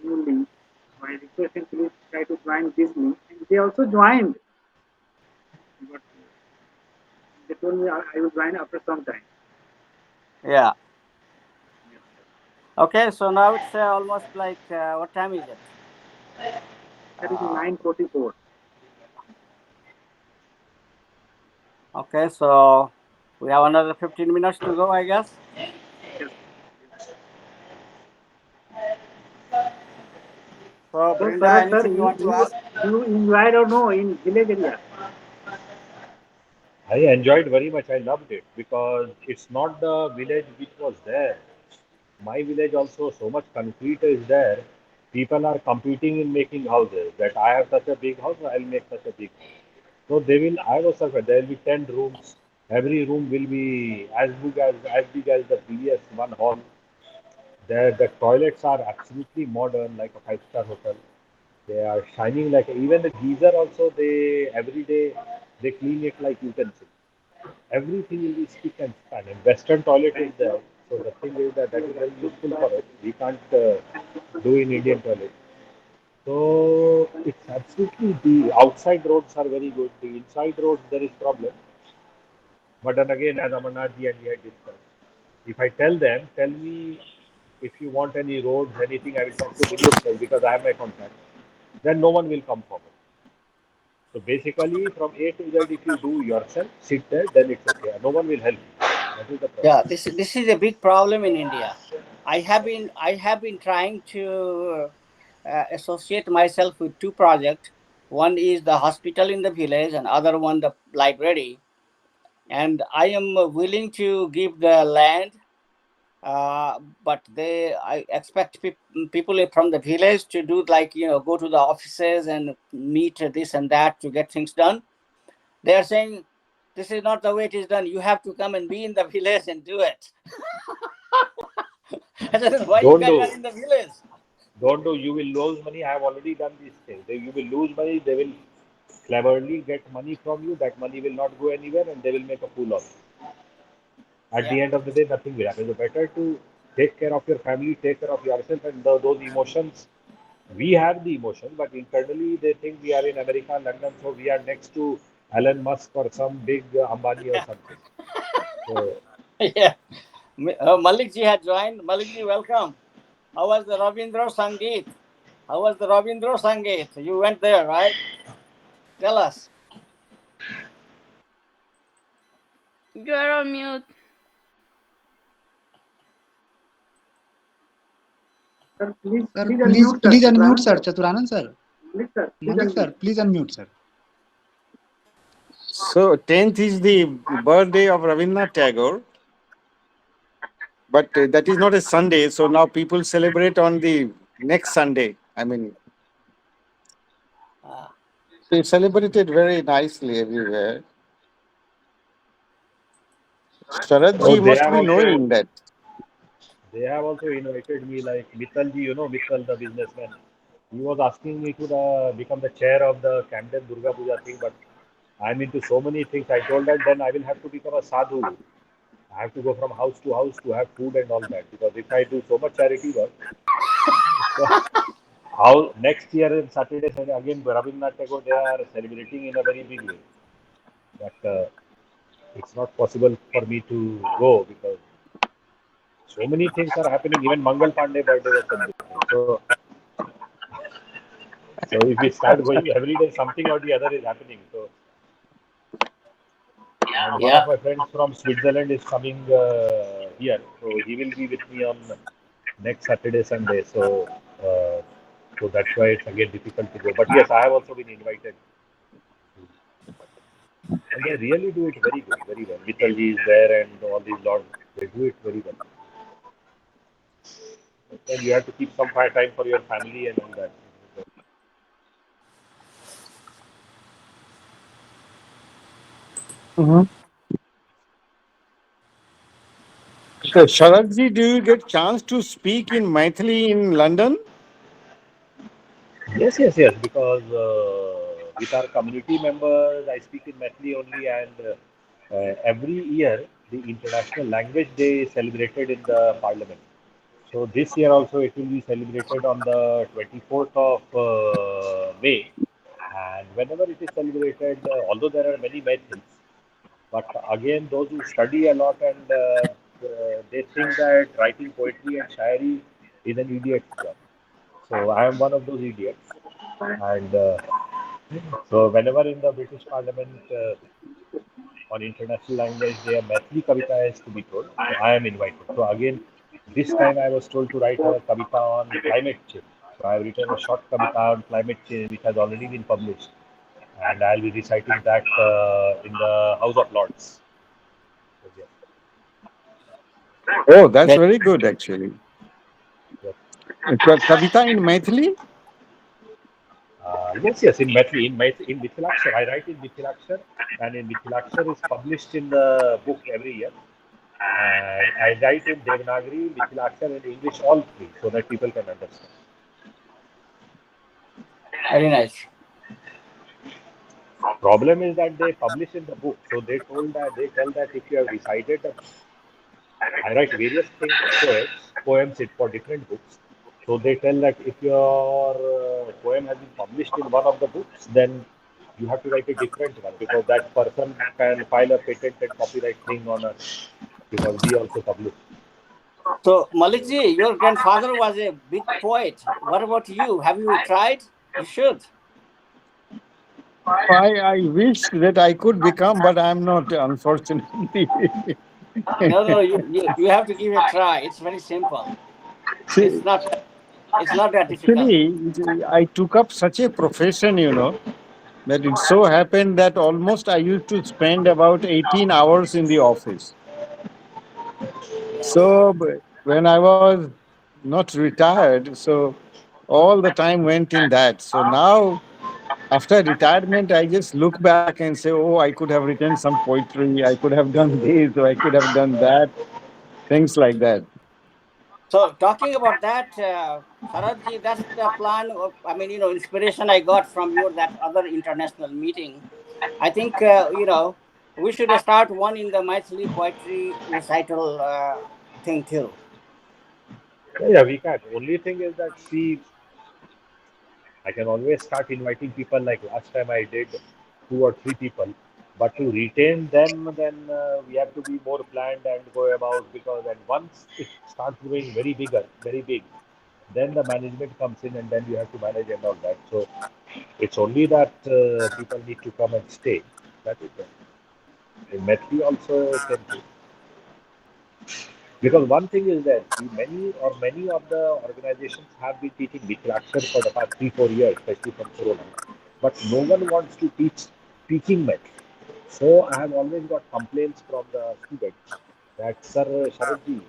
new link. So I requested please try to join this link, and they also joined. But they told me I will join after some time. Yeah. Yes, sir. Okay. So now it's almost like what time is it? That is Uh, 9:44. okay. So we have another 15 minutes to go, I guess. Yes. So So, Brinda, sir, anything you want to you ask? you enjoyed or no in village area? I enjoyed very much. I loved it because it's not the village which was there. My village also, so much concrete is there. People are competing in making houses. That I have such a big house, I'll make such a big house. So they will. I was surprised. There will be 10 rooms. Every room will be as big as the previous one hall. There, the toilets are absolutely modern, like a five-star hotel. They are shining like even the geyser also. They every day they clean it like utensil. Everything will be spick and span. And Western toilet is there. So the thing is that is very useful for us. We can't do in Indian toilet. So it's absolutely the outside roads are very good. The inside roads there is problem. But then again, as Amarnathji and we had discussed, if I tell them, tell me if you want any roads, anything, I will talk to minister because I have my contact. Then no one will come forward. So basically, from A to Z, if you do yourself, sit there, then it's okay. No one will help you. That is the problem. Yeah, this is a big problem in India. I have been trying to associate myself with two projects. One is the hospital in the village, and other one the library. And I am willing to give the land, but I expect people from the village to do like go to the offices and meet this and that to get things done. They are saying this is not the way it is done. You have to come and be in the village and do it. I said, why you Don't guys do. are in the village? Don't do. You will lose money. I have already done these things. You will lose money. They will cleverly get money from you. That money will not go anywhere and they will make a fool of you. At Yeah, the end of the day, nothing will happen. So better to take care of your family, take care of yourself, and those emotions. We have the emotion, but internally they think we are in America, London, so we are next to Elon Musk or some big Ambani or something. So yeah. Malik ji had joined. Malik ji, welcome. How was the Rabindra Sangeet? How was the Rabindra Sangeet? You went there, right? Tell us. You're on mute. Sir, please, Sir, please please, unmute, sir. please unmute, Chaturanga sir. sir. Chaturanand, sir. Malik sir, please Malik, unmute. sir, please unmute, sir. So 10th is the birthday of Rabindranath Tagore, but that is not a Sunday. So now people celebrate on the next Sunday. I mean, Ah, they celebrated very nicely everywhere. Sharat Oh, ji must be knowing that. they have also invited me, like Mittal ji, Mittal, the businessman. He was asking me to become the chair of the Camden Durga Puja thing, but I'm into so many things. I told that then I will have to become a sadhu. I have to go from house to house to have food and all that, because if I do so much charity work, so how next year in Saturday, Sunday, again Rabindranath Tagore they are celebrating in a very big way, but it's not possible for me to go because so many things are happening. Even Mangal Pandey birthday was celebrated. So if we start going every day, something or the other is happening. So, and one yeah. of my friends from Switzerland is coming here, so he will be with me on next Saturday, Sunday. So that's why it's again difficult to go. But yes, I have also been invited, and they really do it very good, very well. Mittalji is there, and all these lords, they do it very well. And you have to keep some time for your family and all that. Mhm. So Sharat ji, do you get chance to speak in Maithili in London? Yes, yes, yes. Because with our community members, I speak in Maithili only, and every year the International Language Day is celebrated in the Parliament. So this year also it will be celebrated on the 24th of May. And whenever it is celebrated, although there are many Maithils, but again those who study a lot and they think that writing poetry and shairi is an idiot's job. So I am one of those idiots. And so whenever in the British Parliament on International Language Day, a Maithili Kavita is to be told, so I am invited. So again, this time I was told to write a Kavita on climate change. So I have written a short Kavita on climate change, which has already been published. And I'll be reciting that in the House of Lords. So, yes, Oh, that's That- very good actually. yes. Kavita in Maithili? Yes, yes, in Maithili, in Mithilakshar, I write in Mithilakshar, and in Mithilakshar is published in the book every year. And I write in Devanagari, Mithilakshar, and English, all three, so that people can understand. Very nice. Problem is that they publish in the book, so they tell that if you have recited, I write various things, poems for different books. So they tell that if your poem has been published in one of the books, then you have to write a different one because that person can file a patent and copyright thing on us because we also publish. So, Malikji, your grandfather was a big poet. What about you? Have you tried? You should. I wish that I could become, but I'm not, unfortunately. No, no, you have to give it a try. It's very simple. It's See, not it's not that difficult. actually, I took up such a profession, that it so happened that almost I used to spend about 18 hours in the office. Yes. So when I was not retired, so all the time went in that. So now, after retirement, I just look back and say, oh, I could have written some poetry, I could have done this, or I could have done that, things like that. So talking about that, Sharadji, that's the plan. I mean, inspiration I got from your that other international meeting. I think we should start one in the Maithili poetry recital thing too. Yeah, yeah, we can. Only thing is that, see, I can always start inviting people like last time I did 2 or 3 people. But to retain them, then we have to be more planned and go about, because and once it starts growing very big, then the management comes in and then you have to manage and all that. So it's only that people need to come and stay. That is it. In Metri also can do. Because one thing is that many of the organizations have been teaching Vikrashar for the past 3 4 years, especially from Corona. But no one wants to teach speaking Metri. So I have always got complaints from the students that, Sir Sharadji,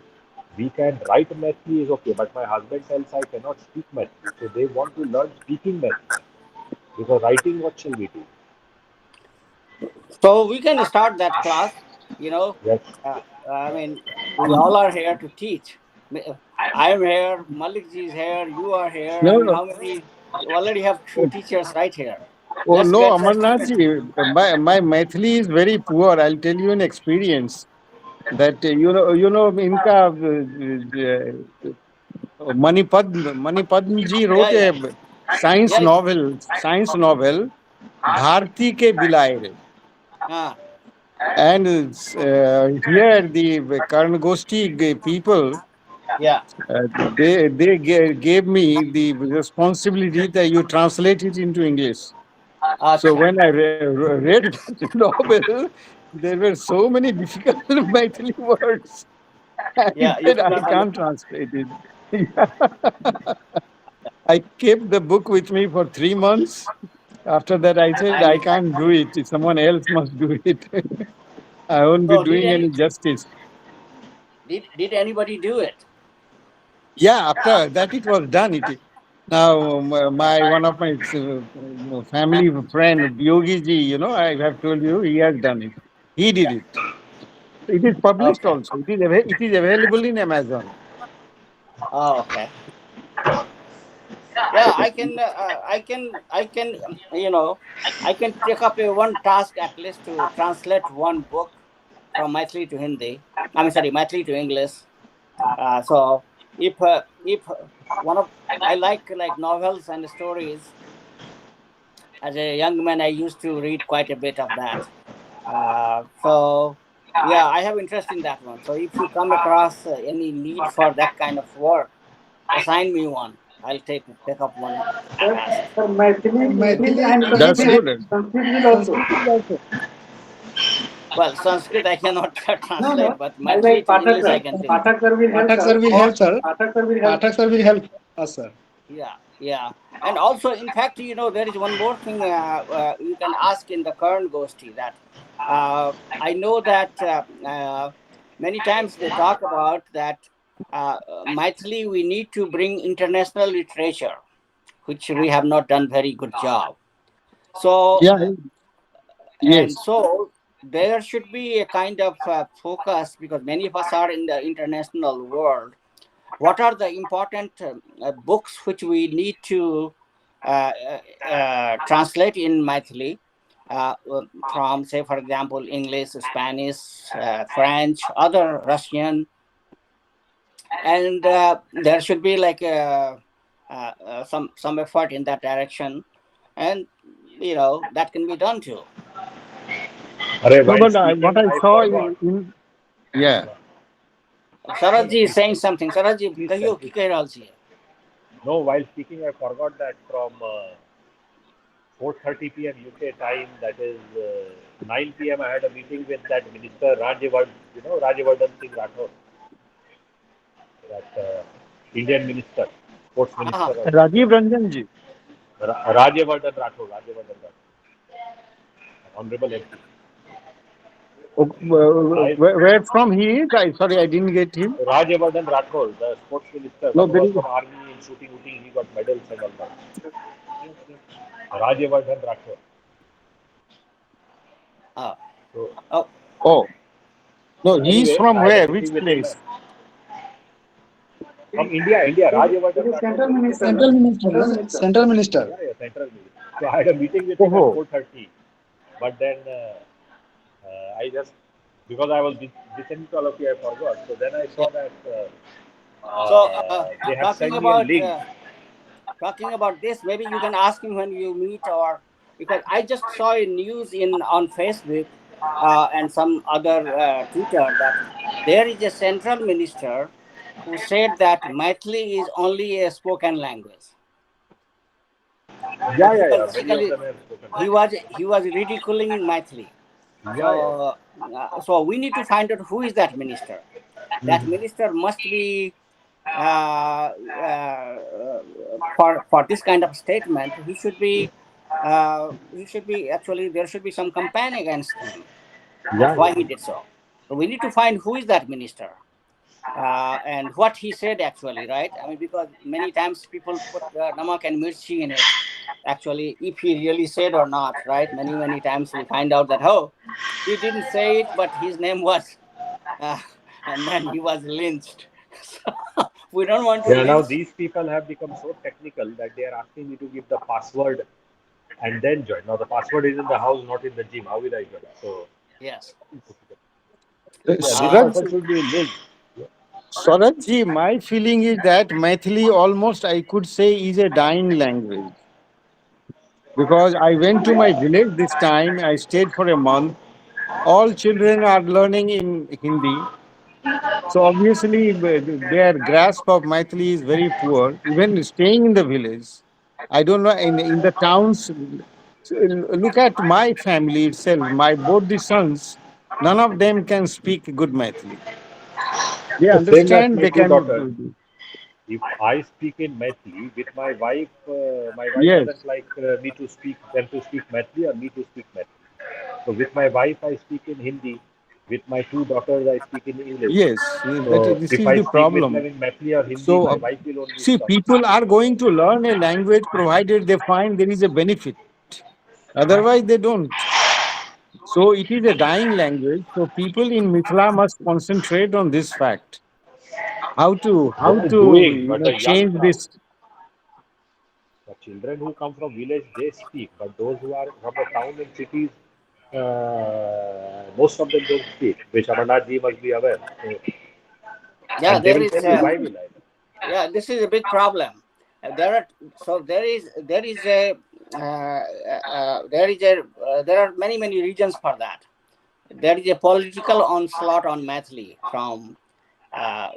we can write Maithili is okay, but my husband tells I cannot speak Maithili. So they want to learn speaking Maithili, because writing, what shall we do? So we can start that class. You know, Yes. uh, I mean, we all are here to teach. I am here. Malik ji is here. You are here. No, I mean, no. how many? You already have two teachers right here. Oh Let's no, get the Amarnath student. ji, my Maithili is very poor. I'll tell you an experience that inka Manipadma ji Yeah, wrote yeah, a yeah, yeah. science novel, Bharti ke Bilaire. Ah, And here the Karnagosti people, yeah. gave me the responsibility that you translate it into English. So Acha. when I read that novel, there were so many difficult Maithili words. I Yeah, you said, could I not can't understand. translate it. I kept the book with me for 3 months. After that, I said, I And can't do it. Someone else must do it. I won't be so, did doing any any justice. did anybody do it? Yeah, after that, it was done. Now, my one of my family friend, Yogi ji, I have told you, he has done it. He did it. It is published Okay. also. It is available in Amazon. Oh, okay. Yeah, I can take up a one task at least to translate one book from Maithili to Hindi. I mean, sorry, Maithili to English. So if one of I like novels and stories. As a young man, I used to read quite a bit of that. So yeah, I have interest in that one. So if you come across any need for that kind of work, assign me one. I'll take up one Sir, task. sir, English Maithili, and That's Sanskrit, English, good. Sanskrit will also. Sanskrit is also. Well, Sanskrit I cannot No, translate, no. but Like Maithili to Pathak English I sir. can do. Pathak sir will help Pathak us. sir will help, sir. Pathak sir will help. Pathak sir will help us, sir. Yeah, yeah. And also, in fact, there is one more thing you can ask in the current Gosti that I know that many times they talk about that Maithili, we need to bring international literature, which we have not done very good job. So, Yeah, and yes. so there should be a kind of focus because many of us are in the international world. What are the important books which we need to translate in Maithili from, say, for example, English, Spanish, French, other Russian, and there should be like some effort in that direction, and that can be done too. Array, No, while but what speaking, I I saw forgot. yeah. No, no, Saraj ji is please, saying something. Saraj ji, please kahiyo ki continue. keh rahal chiye? No, while speaking, I forgot that from 4:30 p.m. UK time, that is 9 p.m. I had a meeting with that minister Rajyavardhan Singh Rathore, that Indian minister, sports minister Ah, of India. Rajiv Ranjan ji. Rajyavardhan Rathore, honorable MP. I Where from he is? Sorry, I didn't get him. Rajyavardhan Rathore, the sports minister, No, one who there was is. from army in shooting, he got medals and all that. Rajyavardhan Rathore. ah, So oh, Oh, no, he's anyway, from I had a where? Which meeting with him place? from India. It Rajyavardhan is Rathore, central very minister, famous. no? Central minister, Central no? minister. Central minister. Yeah, central meeting. So I had a meeting with him at Oh, 4:30, but then I just, because I was listening to all of you, I forgot. So then I yeah. saw that So they have talking sent me a about link. talking about this, maybe you can ask him when you meet, or because I just saw a news in on Facebook and some other Twitter that there is a central minister who said that Maithili is only a spoken language. Yeah, yeah, Because yeah. Many of basically them have spoken. he was ridiculing Maithili. Yeah, yeah. So we need to find out who is that minister. That minister must be for this kind of statement. He should be actually, there should be some campaign against him. That's Yeah, why yeah. he did so. So we need to find who is that minister and what he said actually, right? I mean, because many times people put namak and mirchi in it. Actually, if he really said or not, right? Many times we find out that he didn't say it, but his name was, uh, and then he was lynched. So we don't want to Yeah, now lynch. these people have become so technical that they are asking me to give the password and then join. Now the password is in the house, not in the gym. How will I join? So Yes. yeah, this Suraj, person should be linked. Suraj ji, my feeling is that Maithili almost I could say is a dying language because I went to my village this time. I stayed for a month. All children are learning in Hindi. So obviously their grasp of Maithili is very poor. Even staying in the village, I don't know in the towns. Look at my family itself. My both the sons, none of them can speak good Maithili. They The same like understand. my They two can. daughters. If I speak in Maithili with my wife Yes, doesn't like me to speak them to speak Maithili or me to speak Maithili. So with my wife I speak in Hindi. With my two daughters I speak in English. yes. That So this if is I the speak with them problem. in Maithili or Hindi, So my wife will only see, stop. people are going to learn a language provided they find there is a benefit. Otherwise, they don't. So it is a dying language. So people in Mithila must concentrate on this fact. They How are to doing, but the young change crowd, this. the children who come from village, they speak. But those who are from the town and cities, most of them don't speak. Which Amarnath ji must be aware. So, Yeah, and they there will is. tell you why will I? Yeah, this is a big problem. There are many reasons for that. There is a political onslaught on Maithili from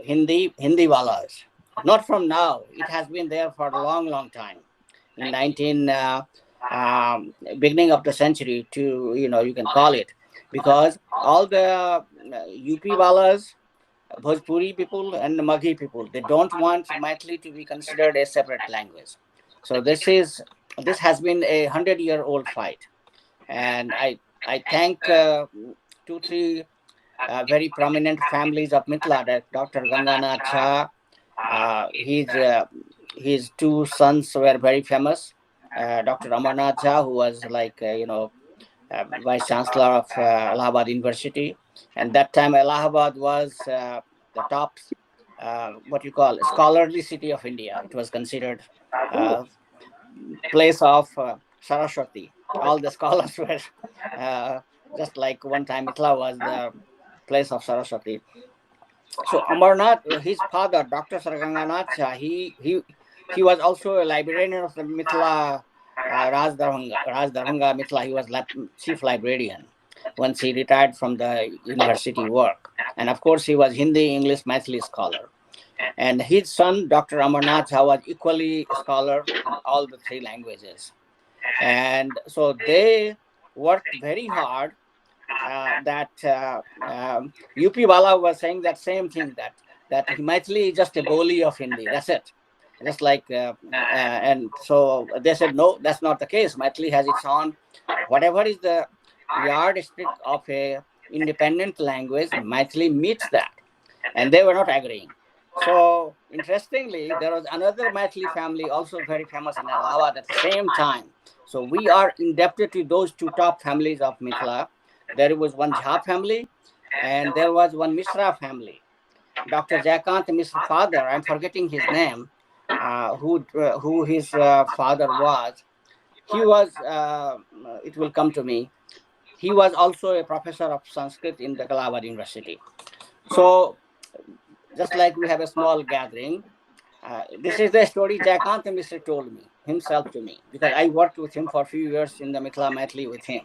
Hindi walas. Not from now. It has been there for a long time. In 19 beginning of the century, to you can call it, because all the UP walas, Bhojpuri people and the Maghi people, they don't want Maithili to be considered a separate language. So this has been a 100-year-old fight, and I thank two three very prominent families of Mithila, that Dr. Ganganath Jha, his two sons were very famous. Dr. Amarnath Jha, who was like vice chancellor of Allahabad University, and that time Allahabad was the top, what you call, scholarly city of India. It was considered uh, place of Saraswati. All the scholars were uh, just like one time Mithila was the place of Saraswati. So Amarnath, his father, Dr. Sarganganath Shah, he was also a librarian of the Mithila Raj Darbhanga Mithila. He was chief librarian once he retired from the university work. And of course, he was Hindi, English, Maithili scholar. And his son, Dr. Amarnath Jha, was equally a scholar in all the three languages. And so they worked very hard. That UP Wala was saying that same thing, that Maithili is just a boli of Hindi. That's it. Just like and so they said no, that's not the case. Maithili has its own, whatever is the yardstick of a independent language. Maithili meets that, and they were not agreeing. So interestingly, there was another Maithili family also very famous in Allahabad at the same time. So we are indebted to those two top families of Mithila. There was one Jha family, and there was one Mishra family. Dr. Jaykant Mishra father, I'm forgetting his name, who his father was. He was. It will come to me. He was also a professor of Sanskrit in the Allahabad University. So just like we have a small gathering, this is the story Jaykant Mishra told me. himself to me because I worked with him for a few years in the Mithila Maithili with him.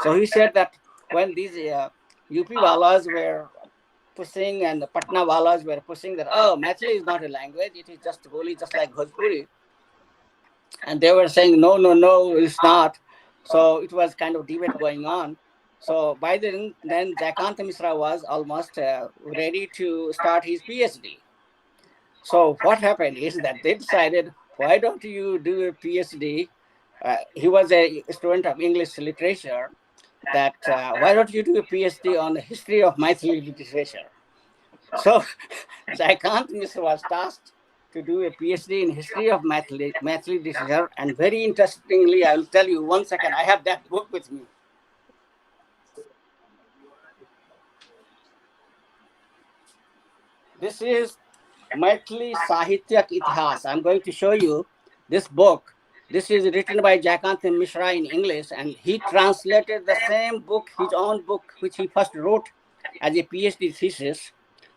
So he said that when these UP Walas were pushing and the Patna Walas were pushing that, oh, Maithili is not a language, it is just holy, just like Bhojpuri. And they were saying, no, no, no, it's not. So it was kind of debate going on. So by then Jaikant Misra was almost ready to start his PhD. So what happened is that they decided, why don't you do a PhD? He was a student of English literature. That why don't you do a PhD on the history of Maithili literature? So Jaikant Misra was tasked to do a PhD in history of Maithili literature. And very interestingly, I will tell you, 1 second, I have that book with me. This is Maithili Sahityak Itihas. I'm going to show you this book. This is written by Jaikant Mishra in English, and he translated the same book, his own book, which he first wrote as a PhD thesis,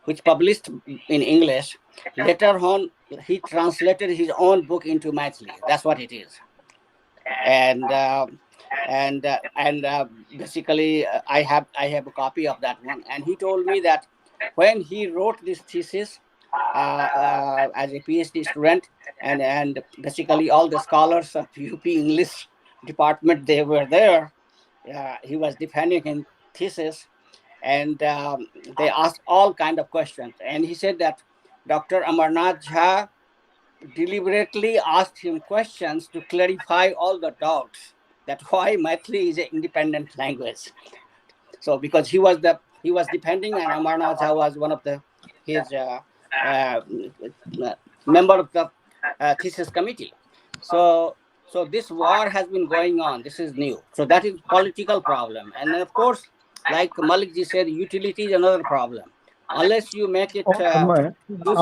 which published in English. Later on, he translated his own book into Maithili. That's what it is. And basically, I have a copy of that one. And he told me that when he wrote this thesis as a PhD student, and basically all the scholars of UP English department, they were there. He was defending his thesis, and they asked all kind of questions. And he said that Dr. Amarnath Jha deliberately asked him questions to clarify all the doubts that why Maithili is an independent language. So because he was depending, and Amarnath Jha was one of his uh, member of the thesis committee. So this war has been going on. This is new. So that is political problem, and then of course, like Malik ji said, utility is another problem. Unless you make it Oh, useful.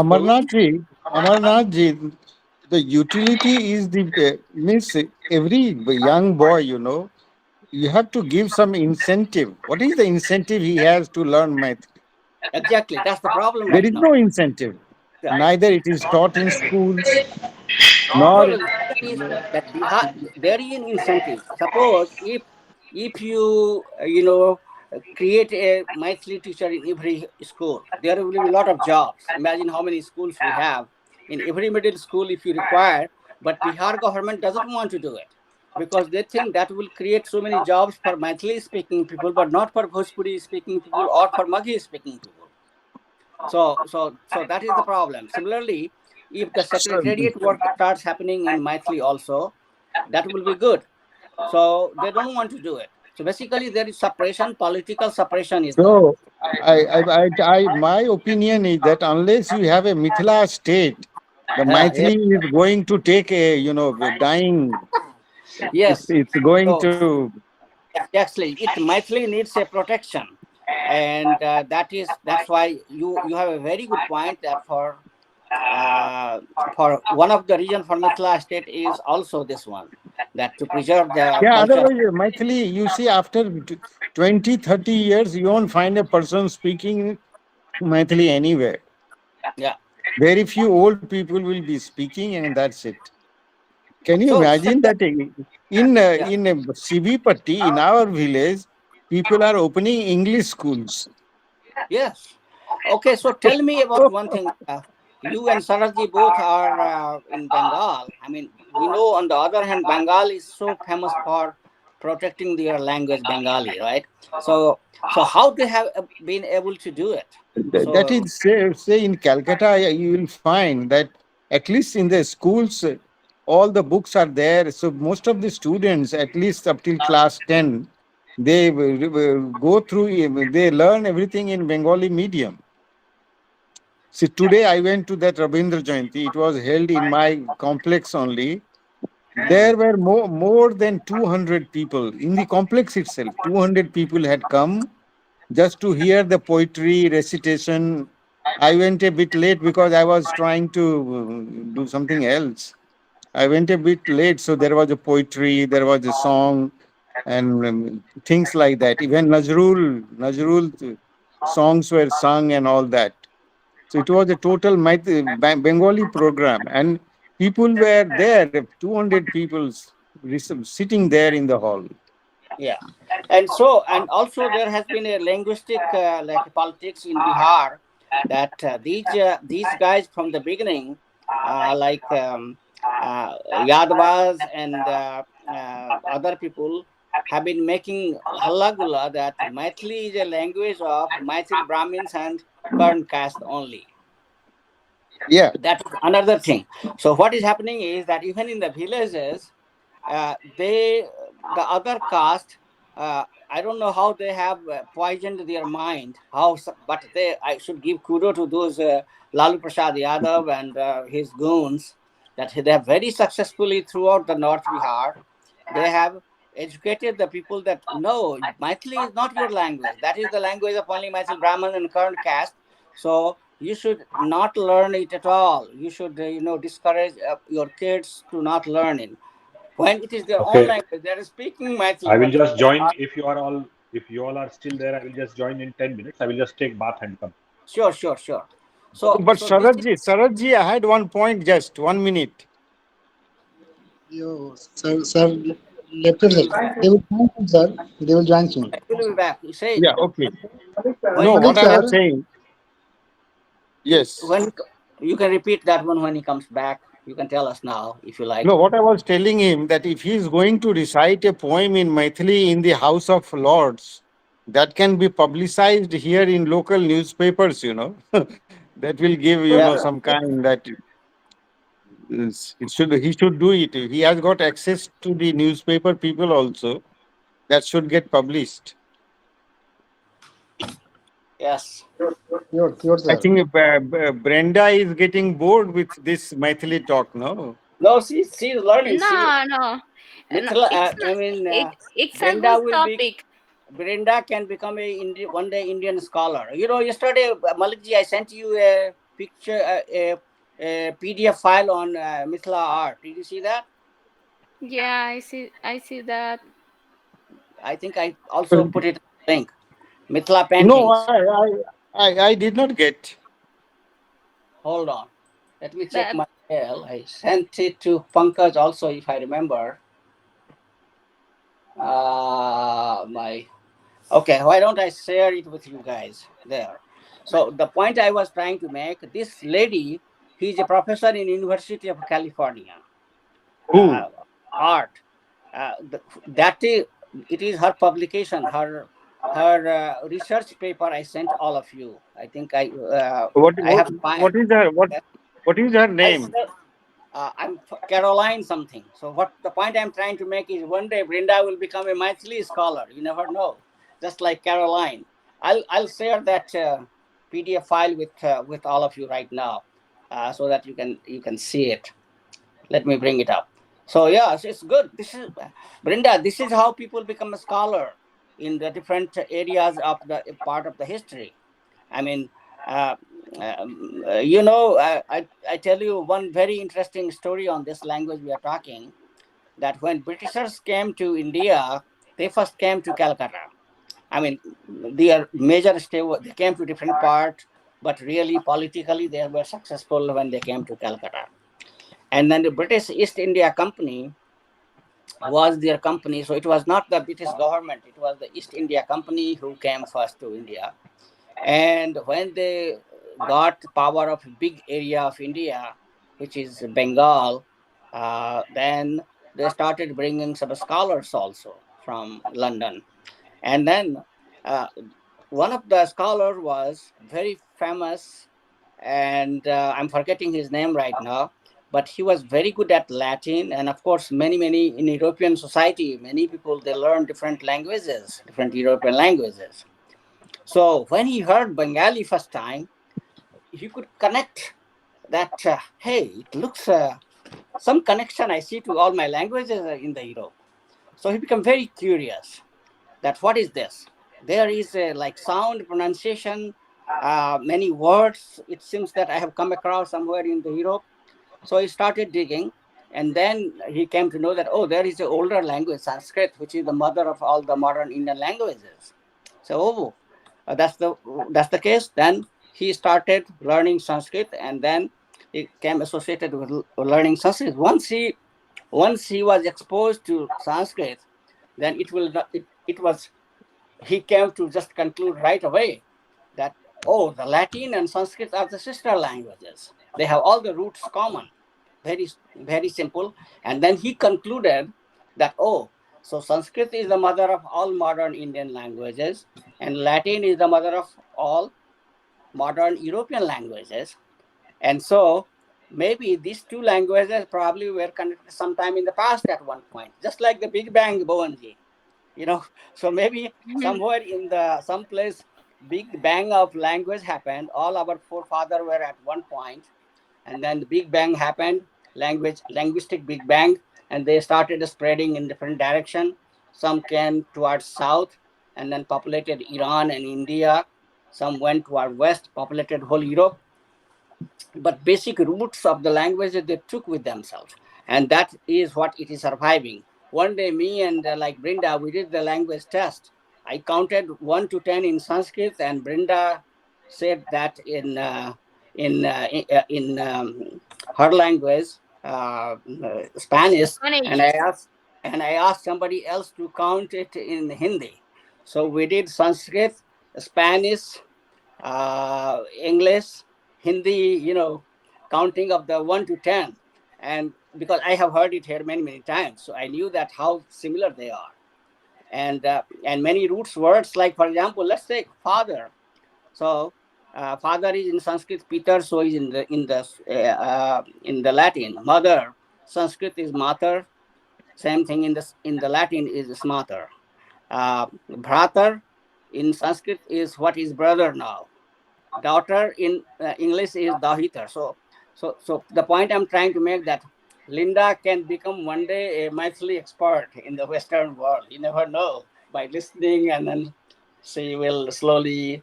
Amarnath ji, the utility is the means every young boy, you have to give some incentive. What is the incentive he has to learn math? Exactly, that's the problem There right is now. no incentive. Yeah. Neither it is taught in schools, No, nor no, the reason is that Bihar, there is an incentive. Suppose if you create a Maithili teacher in every school, there will be a lot of jobs. Imagine how many schools we have in every middle school if you require. But Bihar government doesn't want to do it because they think that will create so many jobs for Maithili speaking people, but not for Bhojpuri speaking people or for Maghi speaking people. So that is the problem. Similarly, if the secretariat work starts happening in Maithili also, that will be good. So they don't want to do it. So basically, there is suppression, political suppression is there. so. My opinion is that unless you have a Mithila state, the Yeah. Maithili is going to take a dying. Yes. It's going So to. actually, it Maithili needs a protection, and that's why you have a very good point that for one of the reason for Mithila state is also this one, that to preserve the Yeah, culture. otherwise, Maithili, you see, after 20, 30 years, you won't find a person speaking Maithili anywhere. Yeah. Very few old people will be speaking, and that's it. Can you So imagine that yeah. in Sivipatti, in our village, people are opening English schools? Yes. Okay, so tell me about one thing. You and Sarajji both are in Bengal. I mean, we know on the other hand, Bengal is so famous for protecting their language, Bengali, right? So how they have been able to do it? That So is, say in Calcutta, you will find that at least in the schools, all the books are there. So most of the students, at least up till class 10, they go through, they learn everything in Bengali medium. See, today I went to that Rabindra Jayanti. It was held in my complex only. There were more than 200 people in the complex itself. 200 people had come just to hear the poetry recitation. I went a bit late because I was trying to do something else. I went a bit late, so there was a poetry, there was a song, and things like that. Even Nazrul songs were sung and all that. So it was a total Bengali program, and People were there, 200 people sitting there in the hall. Yeah, and also there has been a linguistic like politics in Bihar, that these guys from the beginning, like Yadavas and other people, have been making hallagula that Maithili is a language of Maithil Brahmins and Karn caste only. Yeah. That is another thing. So what is happening is that even in the villages, they the other caste, I don't know how they have poisoned their mind, but they, I should give kudo to those Lalu Prasad Yadav and his goons, that they have very successfully throughout the North Bihar, they have educated the people that no, Maithili is not your language, that is the language of only Maithil Brahman and current caste. So you should not learn it at all. You should discourage your kids to not learn it when it is their own Okay, language. They are speaking I Maithili, will but just join if you all are still there. I will just join in 10 minutes. I will just take bath and come. sure, sure, sure. Oh, So but this is Saratji, I had one point, just 1 minute. You, sir, left it, he sir. will be back. They will join soon, sir. They will join soon. He will be back. You say Yeah, okay. when No, he Pradeep, what comes I back. was sir. saying, yes. When you can repeat that one when he comes back. You can tell us now if you like. No, what I was telling him, that if he is going to recite a poem in Maithili in the House of Lords, that can be publicized here in local newspapers. That will give, Yeah. some kind that he should do it. He has got access to the newspaper people also. That should get published. Yes. Sure, I sir. think Brenda is getting bored with this Maithili talk, no? No, she's learning. See, No, no, no. Mithila, It's I not. mean, It's a Brenda good will be. topic. Brenda can become a one day Indian scholar. Yesterday, Malikji, I sent you a picture, a PDF file on Mithila art. Did you see that? Yeah, I see. I see that. I think I also put it link. Mithila No, paintings. I did not get. Hold on. Let me check That my mail. I sent it to Pankaj also, if I remember. My Okay, why don't I share it with you guys there? So the point I was trying to make, this lady, he's a professor in University of California, Who? uh, art. That is, it is her publication, her research paper. I sent all of you. I think What, I what, have file. what is her, what is her I name? said, I'm Caroline something. So what the point I'm trying to make is one day Brinda will become a Maithili scholar. You never know. Just like Caroline. I'll share that PDF file with all of you right now, so that you can see it. Let me bring it up. So yeah, it's good. This is Brinda. This is how people become a scholar in the different areas of the part of the history. I mean, uh, I tell you one very interesting story on this language we are talking. That when Britishers came to India, they first came to Calcutta. I mean, their major stay, they came to different parts, but really politically they were successful when they came to Calcutta. And then the British East India Company was their company. So it was not the British government, it was the East India Company who came first to India. And when they got power of a big area of India, which is Bengal, then they started bringing some scholars also from London. And then uh, one of the scholars was very famous, and I'm forgetting his name right now, but he was very good at Latin. And of course, many in European society, many people, they learn different languages, different European languages. So when he heard Bengali first time, he could connect that, hey, it looks some connection I see to all my languages in the Europe. So he became very curious that what is this? There is a like sound pronunciation, many words. It seems that I have come across somewhere in the Europe. So he started digging, and then he came to know that, oh, there is an older language, Sanskrit, which is the mother of all the modern Indian languages. So that's the case. Then he started learning Sanskrit, and then he came associated with learning Sanskrit. Once he was exposed to Sanskrit, then it will not, it was he came to just conclude right away that, oh, the Latin and Sanskrit are the sister languages. They have all the roots common. Very, very simple. And then he concluded that, oh, so Sanskrit is the mother of all modern Indian languages, and Latin is the mother of all modern European languages. And so maybe these two languages probably were connected sometime in the past at one point, just like the Big Bang, Bowenji. you know so maybe Mhm. somewhere in the someplace big bang of language happened. All our forefathers were at one point, and then the big bang happened, linguistic big bang, and they started spreading in different direction. Some came towards south and then populated Iran and India. Some went toward west, populated whole Europe, but basic roots of the language that they took with themselves, and that is what it is surviving. One day, me and like Brinda, we did the language test. I counted 1 to 10 in Sanskrit, and Brinda said that in her language, Spanish. and Spanish. i asked and I asked somebody else to count it in Hindi. So we did Sanskrit, Spanish, English, Hindi, counting of the 1 to 10. And because I have heard it here many, many times, so I knew that how similar they are. And many roots words, like, for example, let's take father. So, father is in Sanskrit Peter, so is in the Latin. Mother, Sanskrit is mater, same thing in the Latin is smater. Brother in Sanskrit is what is brother now. Daughter in English is daughter. So the point I'm trying to make, that Linda can become one day a Maithili expert in the Western world. You never know, by listening, and then she will slowly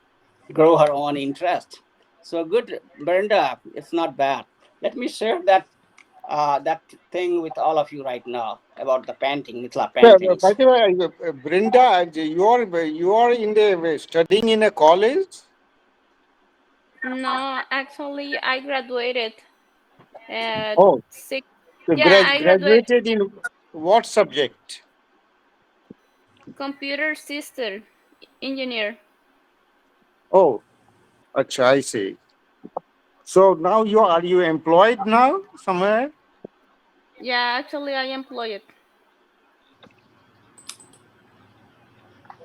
grow her own interest. So good, Brenda. It's not bad. Let me share that thing with all of you right now about the painting, Mithila By paintings. the way, Brinda, you are in the studying in a college. No, actually, I graduated at Oh, six. you Yeah, I graduated graduated in what subject? computer system engineer. Oh, acha, I see. So now you employed now somewhere? Yeah, actually, I employed.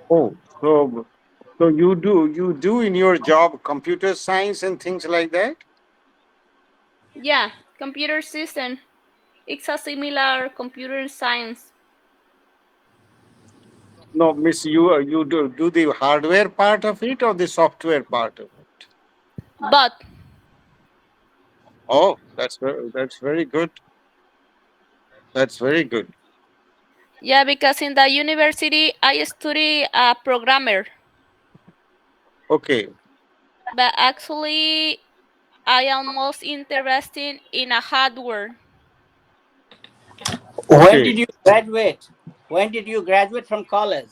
Oh, so you do in your job computer science and things like that? Yeah, computer system. It's a similar computer science, No, miss, you do the hardware part of it or the software part of it? but Oh, that's very good. That's very good. yeah, because in the university I study a programmer, Okay, but actually I am most interested in a hardware. When okay. did you graduate? When did you graduate from college?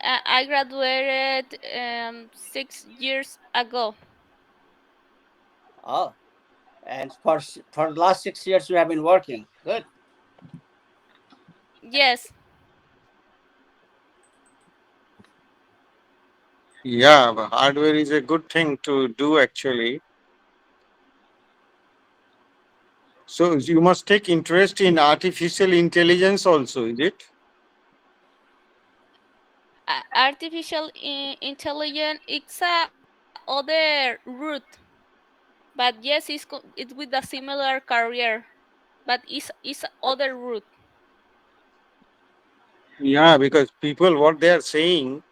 I graduated 6 years ago. Oh, and for the last 6 years you have been working. Good. Yes, Yeah, but hardware is a good thing to do actually. So you must take interest in artificial intelligence also, is it? artificial intelligence. It's a other route, but yes, it's with a similar career, but it's other route. Yeah, because people what they are saying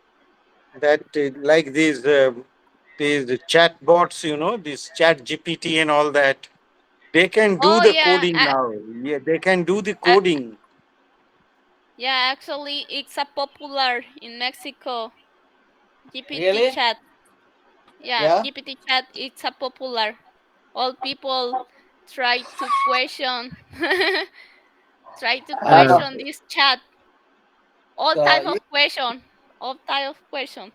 that like these chatbots, this chat GPT and all that, they can do Oh the yeah, coding now. Yeah, they can do the uh, coding. yeah. Actually, it's a popular in Mexico. GPT Really? chat. Yeah, Yeah. GPT chat. It's a popular. All people try to question, try to Uh, Uh, question this chat. All so type you, of question. All type of question.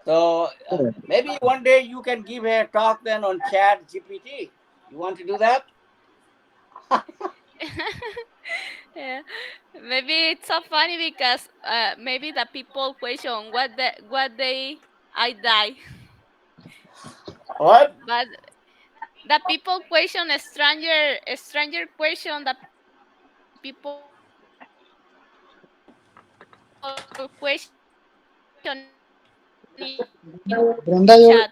so maybe one day you can give a talk then on Chat GPT. You want to do that? Yeah. Maybe it's so funny because maybe the people question what they I die, What? but the people question a stranger question. The people question in chat. Brenda,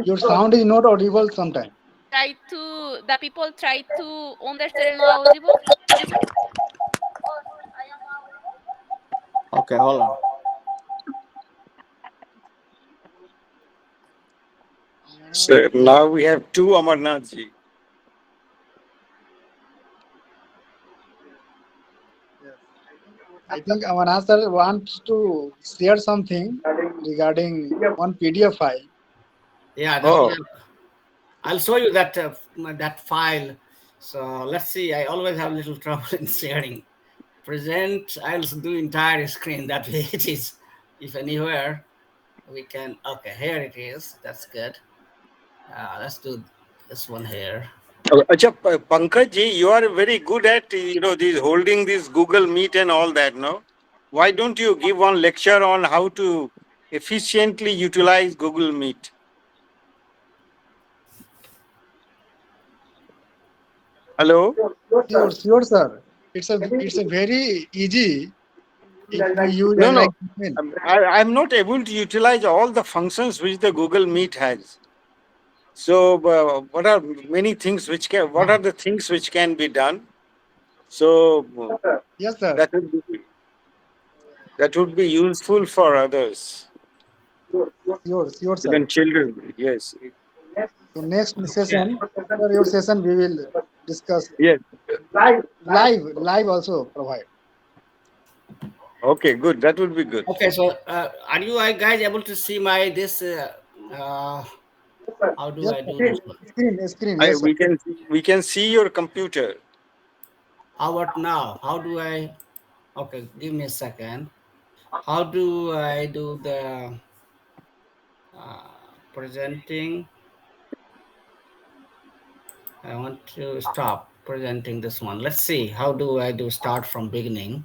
your sound is not audible sometimes. The people try to understand not audible. Okay, hold on. So now we have two Amarnathji. I think our answer wants to share something regarding one PDF file. Yeah, that Oh, I'll show you that file. So let's see. I always have little trouble in sharing. Present. I'll do entire screen. That way it is. If anywhere we can. Okay, here it is. That's good. Let's do this one here. Acha, Pankaj ji, you are very good at these holding this Google Meet and all that. No, why don't you give one lecture on how to efficiently utilize Google Meet? Hello. Sure, sure, sir. It's a very easy if we use No, as no. like email. I'm not able to utilize all the functions which the Google Meet has. So, what are many things which can? What are Oh, the things which can be done? So Yes, sir. that would be that would be useful for others, Sure, sure, sir. even children. Yes, So next okay. session, after your session, we will discuss yes. live also provide. Okay, good. That would be good. Okay. So, are you guys able to see my this? Uh, how do Yes, I sir. do this one? Screen. Yes, sir. We can see your computer. How about now? How do I? Okay, give me a second. How do I do the presenting? I want to stop presenting this one. Let's see. How do I do start from beginning?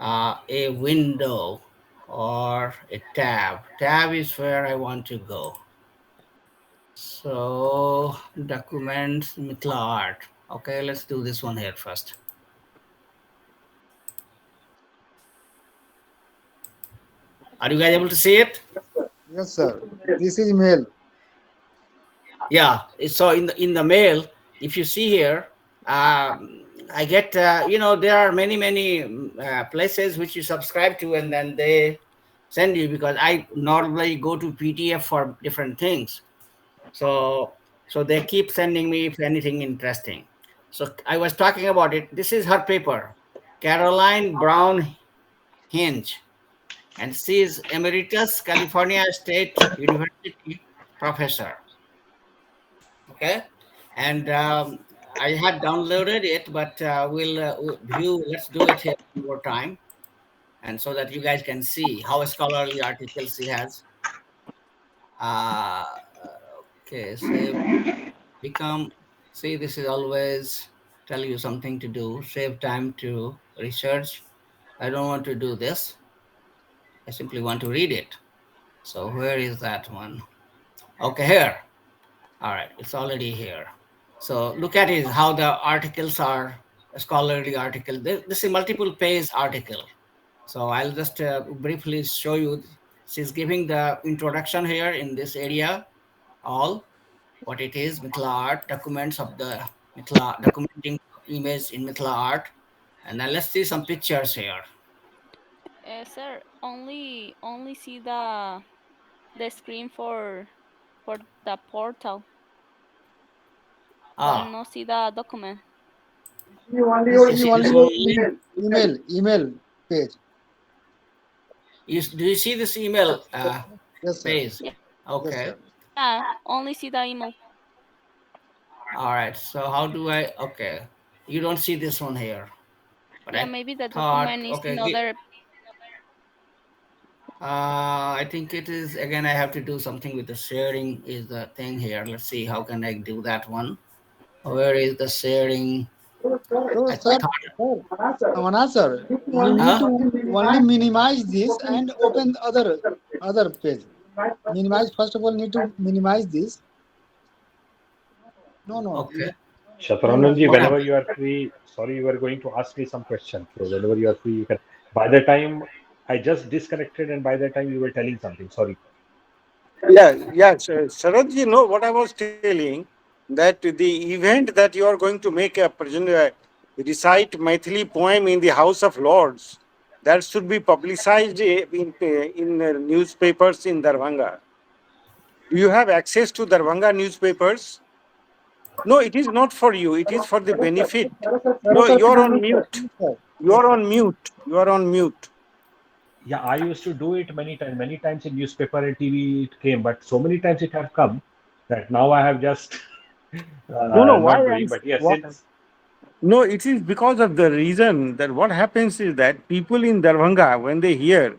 A window or a tab. Tab is where I want to go. So documents, Mitla art. Okay, let's do this one here first. Are you guys able to see it? Yes, sir. This is mail. Yeah. So in the mail, if you see here, I get there are many places which you subscribe to, and then they send you, because I normally go to PDF for different things. So they keep sending me if anything interesting. So I was talking about it. This is her paper, Caroline Brown Hinge, and she is Emeritus California State University professor. Okay, and I had downloaded it, but we'll view. Let's do it here one more time, and so that you guys can see how scholarly articles she has. Uh, okay, save, become. See, this is always tell you something to do. Save time to research. I don't want to do this. I simply want to read it. So where is that one? Okay, here. All right, it's already here. So look at it, how the articles are a scholarly article. This is a multiple page article. So I'll just briefly show you. She's giving the introduction here in this area, all what it is, Mithila art, documents of the Mithila, documenting image in Mithila art. And then let's see some pictures here. Sir, only see the screen for the portal, but Ah, no see the document. We you see see this only one your only? email page. Do you see this email Yes, sir. page? Yeah, Yes, Okay. sir. only see the email. All right. So how do I? Okay, you don't see this one here, but Yeah, I maybe the thought, document is okay, in other. I think it is again. I have to do something with the sharing is the thing here. Let's see how can I do that one. Where is the sharing? So, I sir, thought, Amana sir, you need huh? to only minimize this and open the other page. Minimize first of all. Need to minimize this. No, no, Okay. no, no. Shatrananji, Okay. whenever you are free, sorry, you were going to ask me some question. So whenever you are free, you can. By the time I just disconnected, and by the time you were telling something, sorry. Yeah, yeah. Sharad, you know what I was telling, that the event that you are going to make a recite Maithili poem in the House of Lords, that should be publicized in newspapers in Darbhanga. Do you have access to Darbhanga newspapers? No, it is not for you. It is for the benefit. Sir, No, sir, you are on please, mute. please, sir. You are on mute. You are on mute. Yeah, I used to do it many times. Many times in newspaper and TV it came, but so many times it have come that now I have just No, no. Why not I'm doing. But yes, what? since No, it is because of the reason that what happens is that people in Darbhanga, when they hear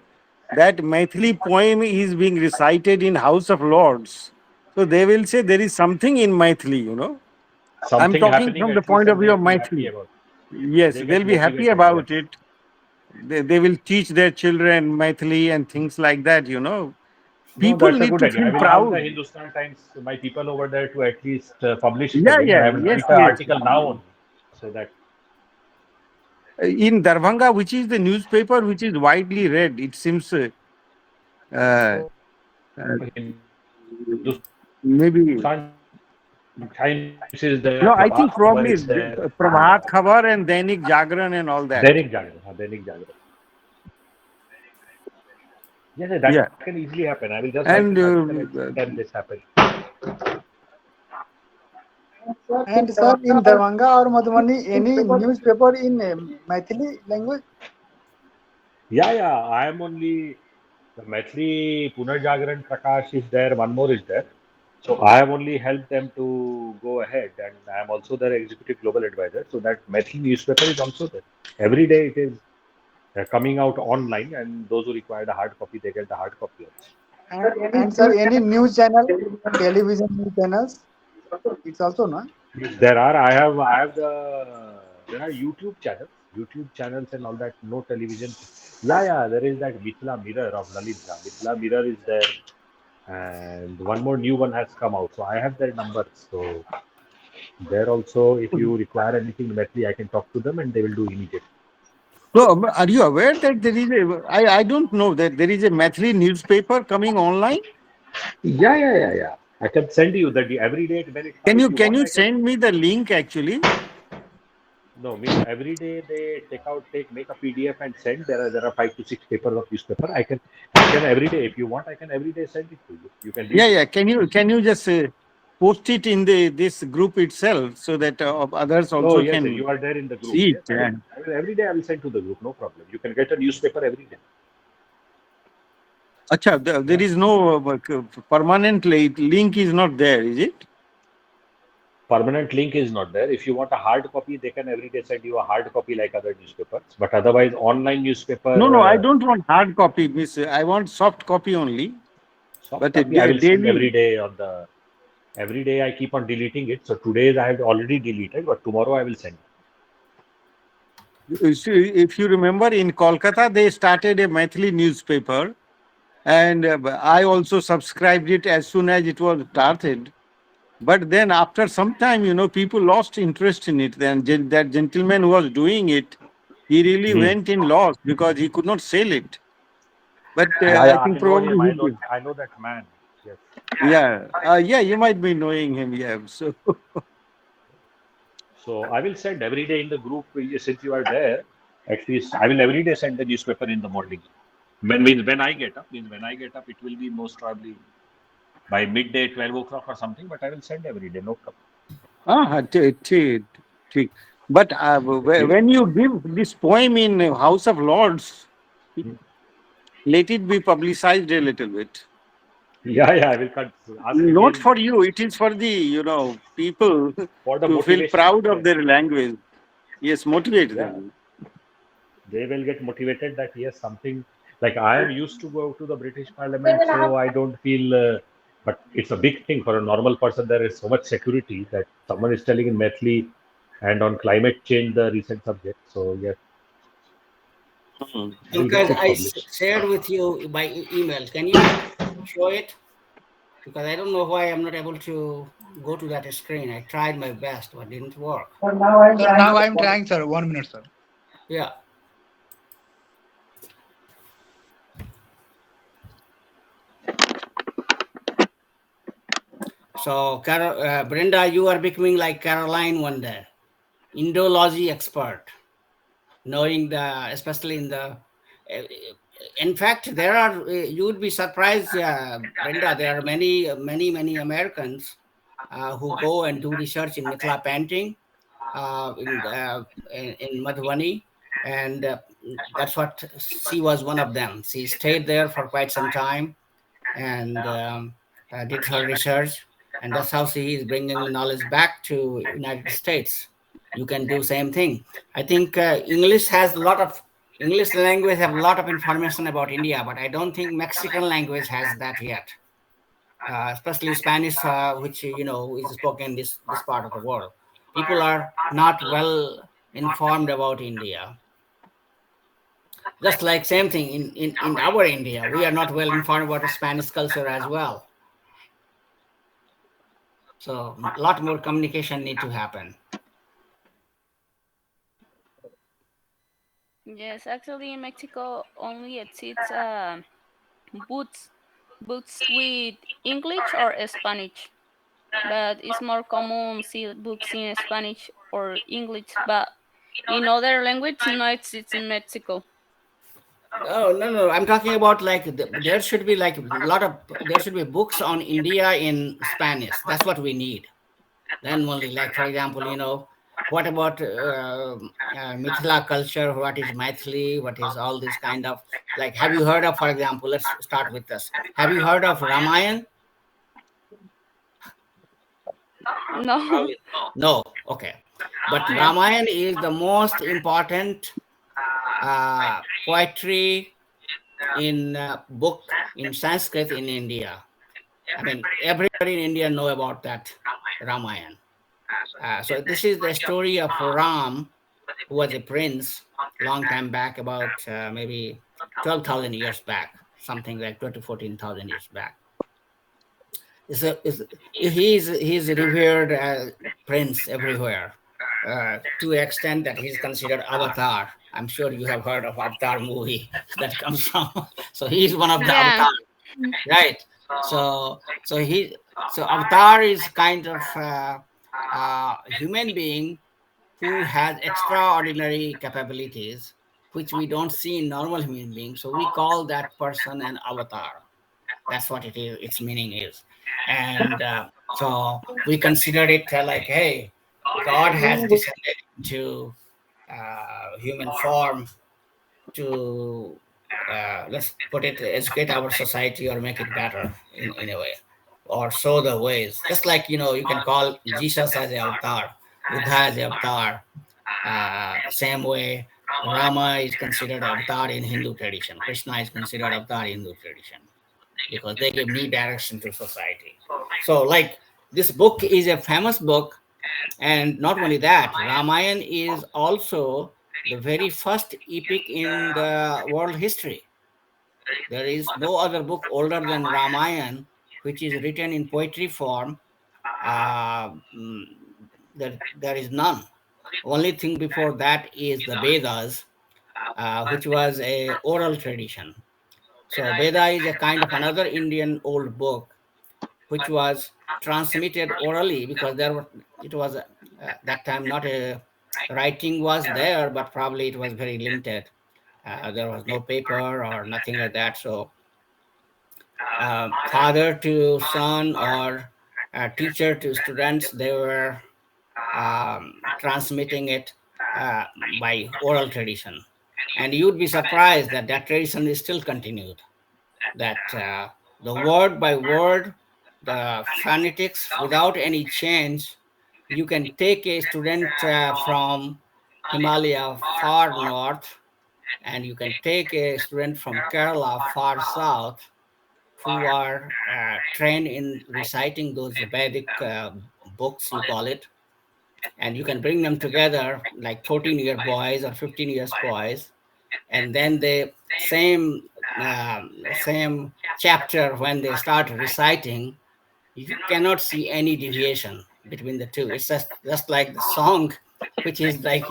that Maithili poem is being recited in House of Lords, so they will say there is something in Maithili. I'm something talking happening from the at least, point of and view they of feel happy Maithili. about. Yes, They they'll get be happy motivated. about Yes. it. They will teach their children Maithili and things like that. No, People that's a need good to idea. I feel will ask the proud. Hindustan Times, my people over there, to at least publish it Yeah, again. And yeah, I will yes, write an yes. article now only, so that In Darbhanga, which is the newspaper which is widely read, it seems uh, uh, maybe. Hindustan Times is there, No, I Prabhat think Khabar probably is there, Prabhat Khabar and Dainik Jagran and all that. Dainik Jagran. Dainik Jagran. Yes, yes, that Yeah. can easily happen. I will just write an And article and tell this happened. And sir, in Darbhanga or Madhubani, any newspaper in Maithili language? Yeah, yeah. I am only the Maithili Punarjagran Prakash is there. One more is there. So I have only helped them to go ahead, and I am also their executive global advisor. So that Maithili newspaper is also there. Every day it is coming out online, and those who require the hard copy, they get the hard copy also. And sir, any news channel, television news channels? It's also not. There are. I have there are YouTube channels and all that. No television. Yeah, yeah. There is that Mithila Mirror of Lalitja. Mithila Mirror is there, and one more new one has come out. So I have their numbers. So there also, if you require anything Methli, I can talk to them and they will do immediately. so, are you aware that there is I don't know that there is a Maithili newspaper coming online? Yeah, yeah, yeah, yeah. I can send you that every day when it Can comes. If you you can want, you I can. send me the link actually? No, means every day they make a PDF and send. There are 5 to 6 papers of newspaper. I can every day. If you want, I can every day send it to you. You can read Yeah, it. yeah. Can you just post it in the this group itself so that others Oh also yes, sir, can you are there in the group. see Yes, it? And every day I will send to the group. No problem. You can get a newspaper every day. acha, there Yeah. is no permanent link is not there, is it? Permanent link is not there. If you want a hard copy, they can every day send you a hard copy like other newspapers. But otherwise, online No, no, I newspaper, don't want hard copy, miss. I want soft copy only. soft But copy, I will send every daily, day on the. Every day I keep on deleting it. So today's I have already deleted, but tomorrow I will send. you see, if you remember, in Kolkata, they started a Maithili newspaper, and I also subscribed it as soon as it was started. But then, after some time, people lost interest in it. Then that gentleman who was doing it, he really Hmm. went in loss because he could not sell it. But Yeah, I yeah, think I know probably him. he did. I know that man. Yes. Yeah, yeah, you might be knowing him. Yeah, so So I will send every day in the group. Since you are there, at least I will every day send the newspaper in the morning. When I get up, it will be most probably by midday, 12 o'clock or something. But I will send every day. No problem. ठीक. But If you, when you give this poem in House of Lords, hmm. let it be publicized a little bit. Yeah, yeah, I will ask Not again for you, it is for the people for the to feel motivation. proud of Yes. their language. Yes, motivate Yeah, them. they will get motivated that yes, something like I am used to go to the British Parliament, so I don't feel But it's a big thing for a normal person. There is so much security that someone is telling in Maithili and on climate change, the recent subject. So yes, we'll Because get it I published. shared with you by email. Can you show it? Because I don't know why I'm not able to go to that screen. I tried my best, but didn't work. Sir, now I am trying, sir. 1 minute, sir. Yeah. So, Brenda, you are becoming like Caroline one day, Indology expert, knowing especially in the. In fact, there are. You would be surprised, Brenda. There are many Americans who go and do research in Mithila painting, in Madhubani, and that's what she was one of them. She stayed there for quite some time and did her research, and that's how she is bringing the knowledge back to United States. You can do same thing. I think English language have a lot of information about India, but I don't think Mexican language has that yet. Especially Spanish, which is spoken in this part of the world. People are not well informed about India. Just like same thing in our India, we are not well informed about the Spanish culture as well. So a lot more communication need to happen. Yes, actually, in Mexico only exists books books with English or Spanish, but it's more common see books in Spanish or English, but in other language no exists in Mexico. Oh no, I'm talking about like there should be like a lot of there should be books on India in Spanish. That's what we need. Then only, like for example, what about Mithila culture? What is Maithili? What is all this kind of, like? Have you heard of, for example? Let's start with this. Have you heard of Ramayan? No. No. Okay, but No. Ramayan is the most important poetry in book in Sanskrit in India. I mean, everybody in India know about that Ramayan. So this is the story of Ram, who was a prince long time back, about maybe 12,000 years back, something like 12 to 14,000 years back. He's a revered prince everywhere, to the extent that he's considered avatar. I'm sure you have heard of Avatar movie that comes from. So he's one of the Yeah. avatar, right? So avatar is kind of human being who has extraordinary capabilities which we don't see in normal human beings, so we call that person an avatar. That's what it is, its meaning is. And so we consider it like, hey, God has descended into human form to let's put it, educate our society or make it better in a way, or show the ways. Just like, you can call Jesus as a avatar, Buddha as a avatar. Same way, Rama is considered avatar in Hindu tradition, Krishna is considered avatar in Hindu tradition, because they give new direction to society. So like, this book is a famous book. And not only that, Ramayana is also the very first epic in the world history. There is no other book older than Ramayana which is written in poetry form. Uh, mm, there is none. Only thing before that is the Vedas, which was a oral tradition. So Veda is a kind of another Indian old book which was transmitted orally, because it was that time not a writing was there, but probably it was very limited. There was no paper or nothing like that. So father to son, or teacher to students, they were transmitting it by oral tradition. And you'd be surprised that that tradition is still continued, that the word by word, the phonetics without any change, you can take a student from Himalaya far north, and you can take a student from Kerala far south, who are trained in reciting those Vedic books, you call it, and you can bring them together like 14-year boys or 15 years boys, and then the same chapter when they start reciting, you cannot see any deviation between the two. It's just like the song, which is like,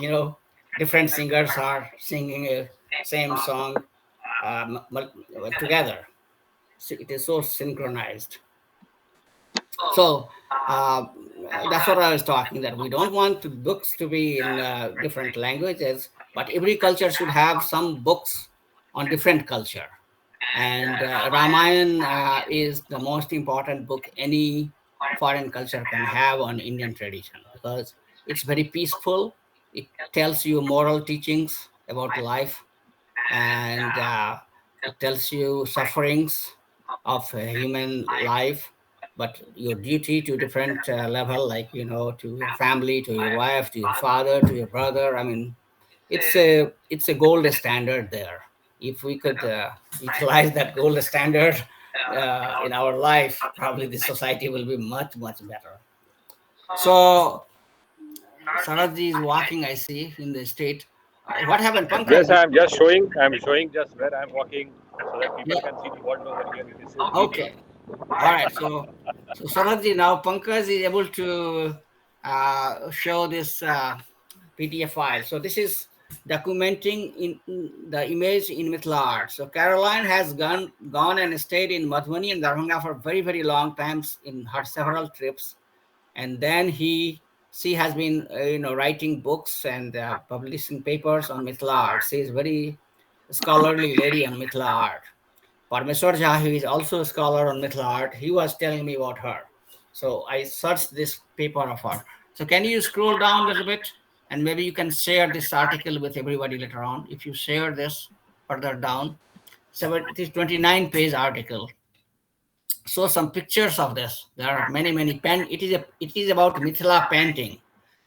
different singers are singing a same song together. So it is so synchronized. So uh, that's what I was talking, that we don't want books to be in different languages, but every culture should have some books on different culture. And Ramayana is the most important book any foreign culture can have on Indian tradition, because it's very peaceful. It tells you moral teachings about life, and it tells you sufferings of human life, but your duty to different level, like, to your family, to your wife, to your father, to your brother. I mean, it's a gold standard there. If we could utilize that gold standard in our life, probably the society will be much much better. So Saratji is walking, I see, in the street. What happened, Yes, Pankaj? I'm just showing. I'm showing just where I'm walking so that people Yeah. can see the world over here. It is so Okay. beautiful. All right. So Saratji, now Pankaj is able to show this PDF file. So this is documenting in the image in Mithila art. So Caroline has gone and stayed in Madhubani and Darbhanga for very very long times in her several trips, and then she has been writing books and publishing papers on Mithila art. She is very scholarly lady on Mithila art. Parmeswar Jha, who is also a scholar on Mithila art, he was telling me about her. So I searched this paper of her. So can you scroll down a little bit, and maybe you can share this article with everybody later on. If you share this further down, so it is 29-page article. So some pictures of this. There are many many pen. It is about Mithila painting.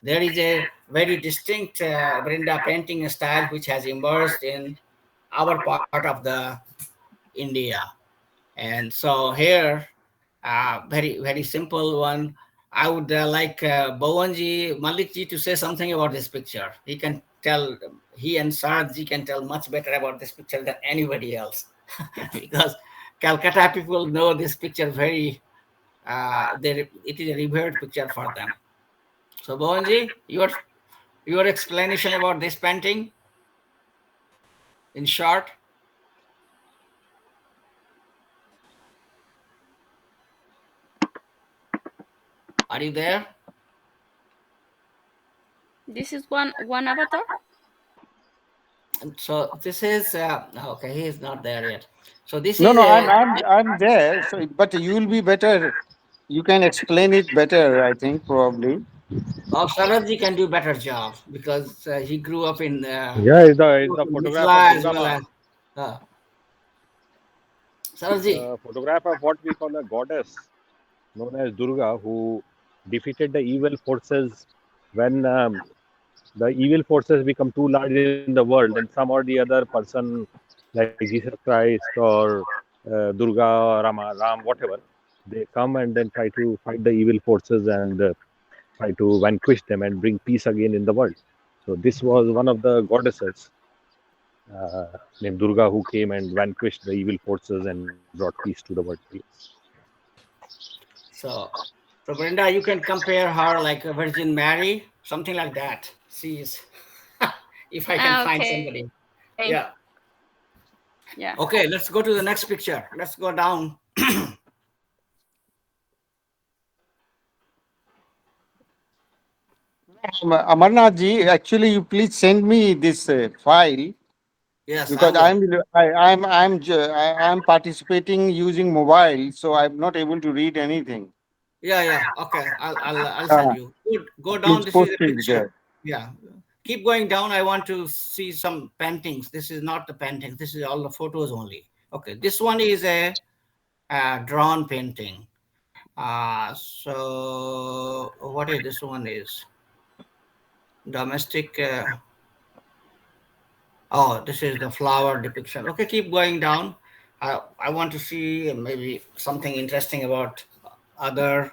There is a very distinct Brinda painting style which has emerged in our part of the India. And so here, very very simple one. I would like Bhavanji Malikji to say something about this picture. He can tell. He and Saradji can tell much better about this picture than anybody else, because Calcutta people know this picture very. It is a revered picture for them. So Bhavanji, your explanation about this painting in short. Are you there? This is one avatar. And so this is okay. He is not there yet. So this No, is no, I'm a I'm I'm there. So, but you'll be better. You can explain it better, I think, probably. Saradji can do better job, because he Yeah, is grew up the in photograph of Mithila as Durga well Ma, as Saradji. photograph of what we call a goddess known as Durga, who defeated the evil forces when the evil forces become too large in the world, and some or the other person like Jesus Christ or Durga or Ram, whatever, they come and then try to fight the evil forces and try to vanquish them and bring peace again in the world. So this was one of the goddesses named Durga who came and vanquished the evil forces and brought peace to the world. So Brenda, you can compare her like a Virgin Mary, something like that. She is, if I can find Okay. somebody. Yeah. Yeah. Okay, let's go to the next picture. Let's go down. Amarnath ji, actually, you please send me this file Yes, I because will. I'm participating using mobile, so I'm not able to read anything. Yeah, yeah. Okay, I'll send Uh, you. Go down. please This is post a it picture. there. Yeah. Keep going down. I want to see some paintings. This is not the paintings. This is all the photos only. Okay. This one is a drawn painting. So what is this one is domestic. Oh, this is the flower depiction. Okay, keep going down. I want to see maybe something interesting about other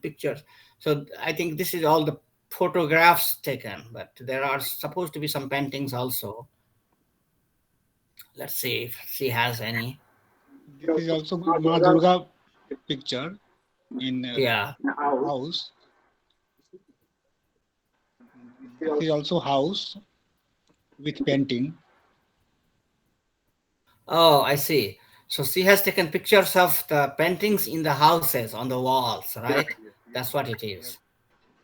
pictures. So I think this is all the photographs taken, but there are supposed to be some paintings also. Let's see if she has any. This is also Ma Durga picture in Yeah. house. This is also house with painting. Oh, I see. So she has taken pictures of the paintings in the houses on the walls, right? That's what it is.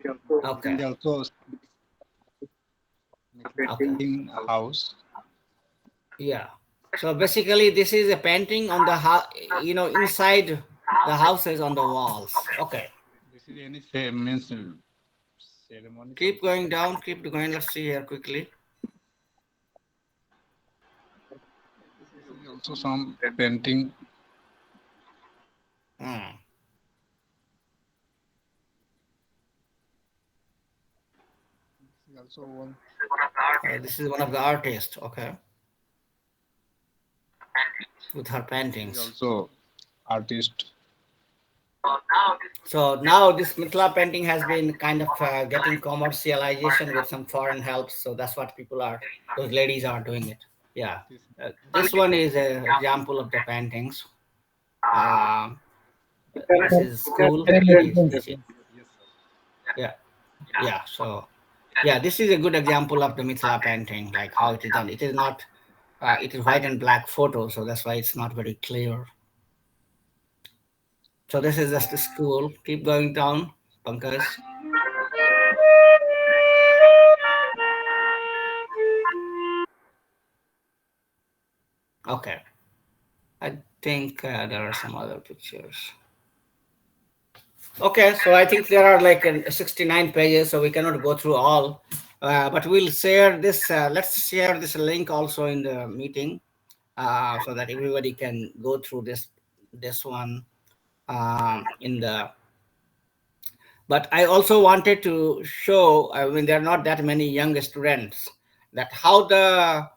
This Okay. is also Okay. in house. Yeah. So basically, this is a painting on the inside the houses on the walls. Okay. This is any means ceremony Keep something. going down. Keep going. Let's see here quickly. This is also some painting. Hmm. This is also one. This is one of the artists. Okay, with her This is paintings. also artist. So now this Mithila painting has been kind of getting commercialization with some foreign help. So that's what people are. Those ladies are doing it. Yeah. This This one is an example of the paintings. Um, this is school. It is. This is. yes sir. Yeah. Yeah. So yeah, this is a good example of the Mithila painting, like how it is done. It is not. It is white and black photo, so that's why it's not very clear. So this is just the school. Keep going down, Pankaj. Okay. I think there are some other pictures. Okay, so I think there are like 69 pages, so we cannot go through all. But we'll share this. Let's share this link also in the meeting, so that everybody can go through this one in the. But I also wanted to show, I mean, there are not that many young students, that how the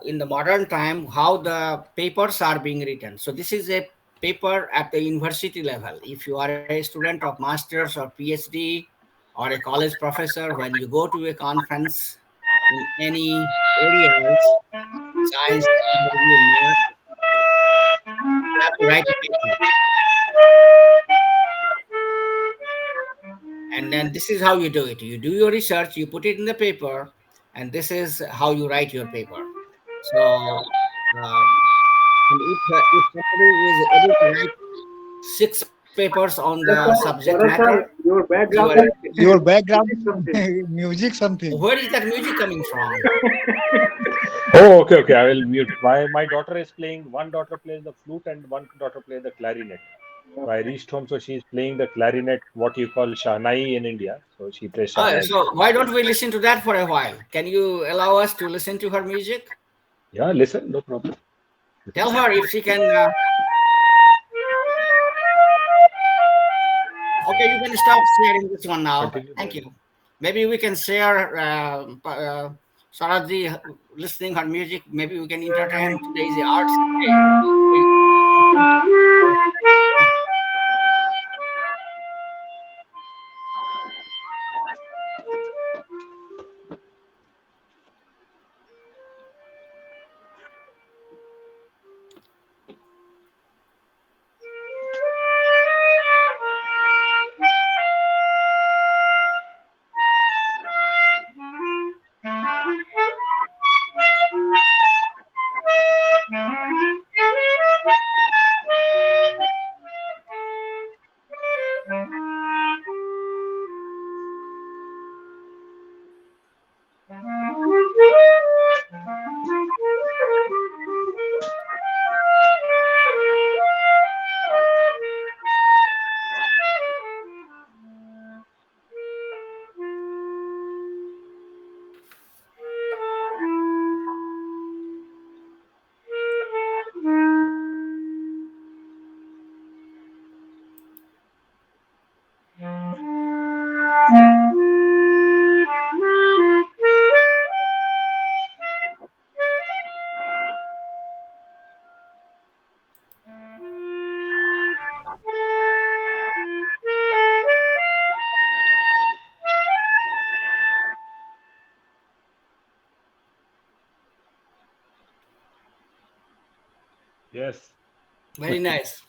in the modern time how the papers are being written. So this is a paper at the university level. If you are a student of masters or PhD or a college professor, when you go to a conference in any areas, science, technology, math, you have to write a paper. And then this is how you do it. You do your research, you put it in the paper, and this is how you write your paper. So and if somebody is able to write 6 papers on the subject matter, Your he will background Your is background music something. music something. where is that music coming from? Oh, okay, okay. I will mute. My daughter is playing. One daughter plays the flute and one daughter plays the clarinet. So I reached home, so she's playing the clarinet, what you call Shahnai in India. So she plays Shahnai. So why don't we listen to that for a while? Can you allow us to listen to her music? Yeah, listen, no problem. Tell her if she can. Okay, you can stop sharing this one now. Continue Thank there. you. Maybe we can share Saraji listening her music. Maybe we can entertain. Today is the arts day. We- Yes. Very nice.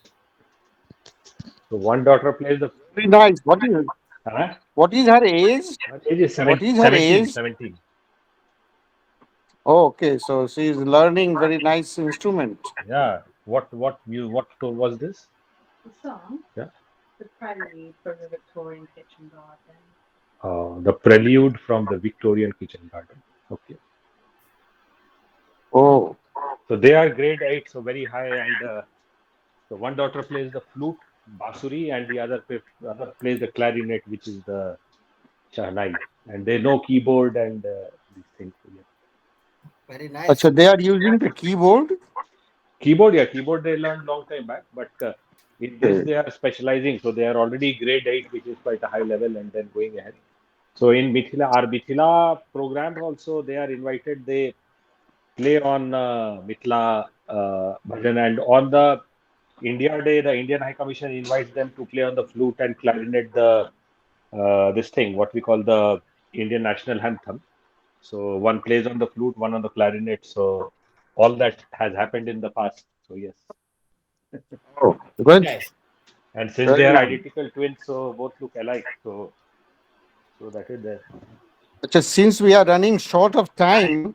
So one daughter plays the Very nice. huh? What is her age? Her age is What is her 17, age? 17. Oh, okay. So she's learning very nice instrument. Yeah. What was this? Yeah. The prelude from the Victorian kitchen garden. Okay. Oh, So they are grade 8, so very high. And so one daughter plays the flute, basuri, and the other plays the clarinet, which is the shahnai. And they know keyboard and these things. So, yeah. Very so nice. they are using the keyboard. Keyboard, yeah, keyboard they learned long time back, but in this Okay. they are specializing. So they are already grade 8, which is quite a high level, and then going ahead. So in Mithila, our Mithila program also, they are invited. They play on Mithila bhajan, and on the India Day, the Indian High Commission invites them to play on the flute and clarinet the this thing, what we call the Indian national anthem. So one plays on the flute, one on the clarinet. So all that has happened in the past. So yes, Oh, Very good. nice. and since they Very are nice. identical twins, so both look alike. So that is there. Since we are running short of time,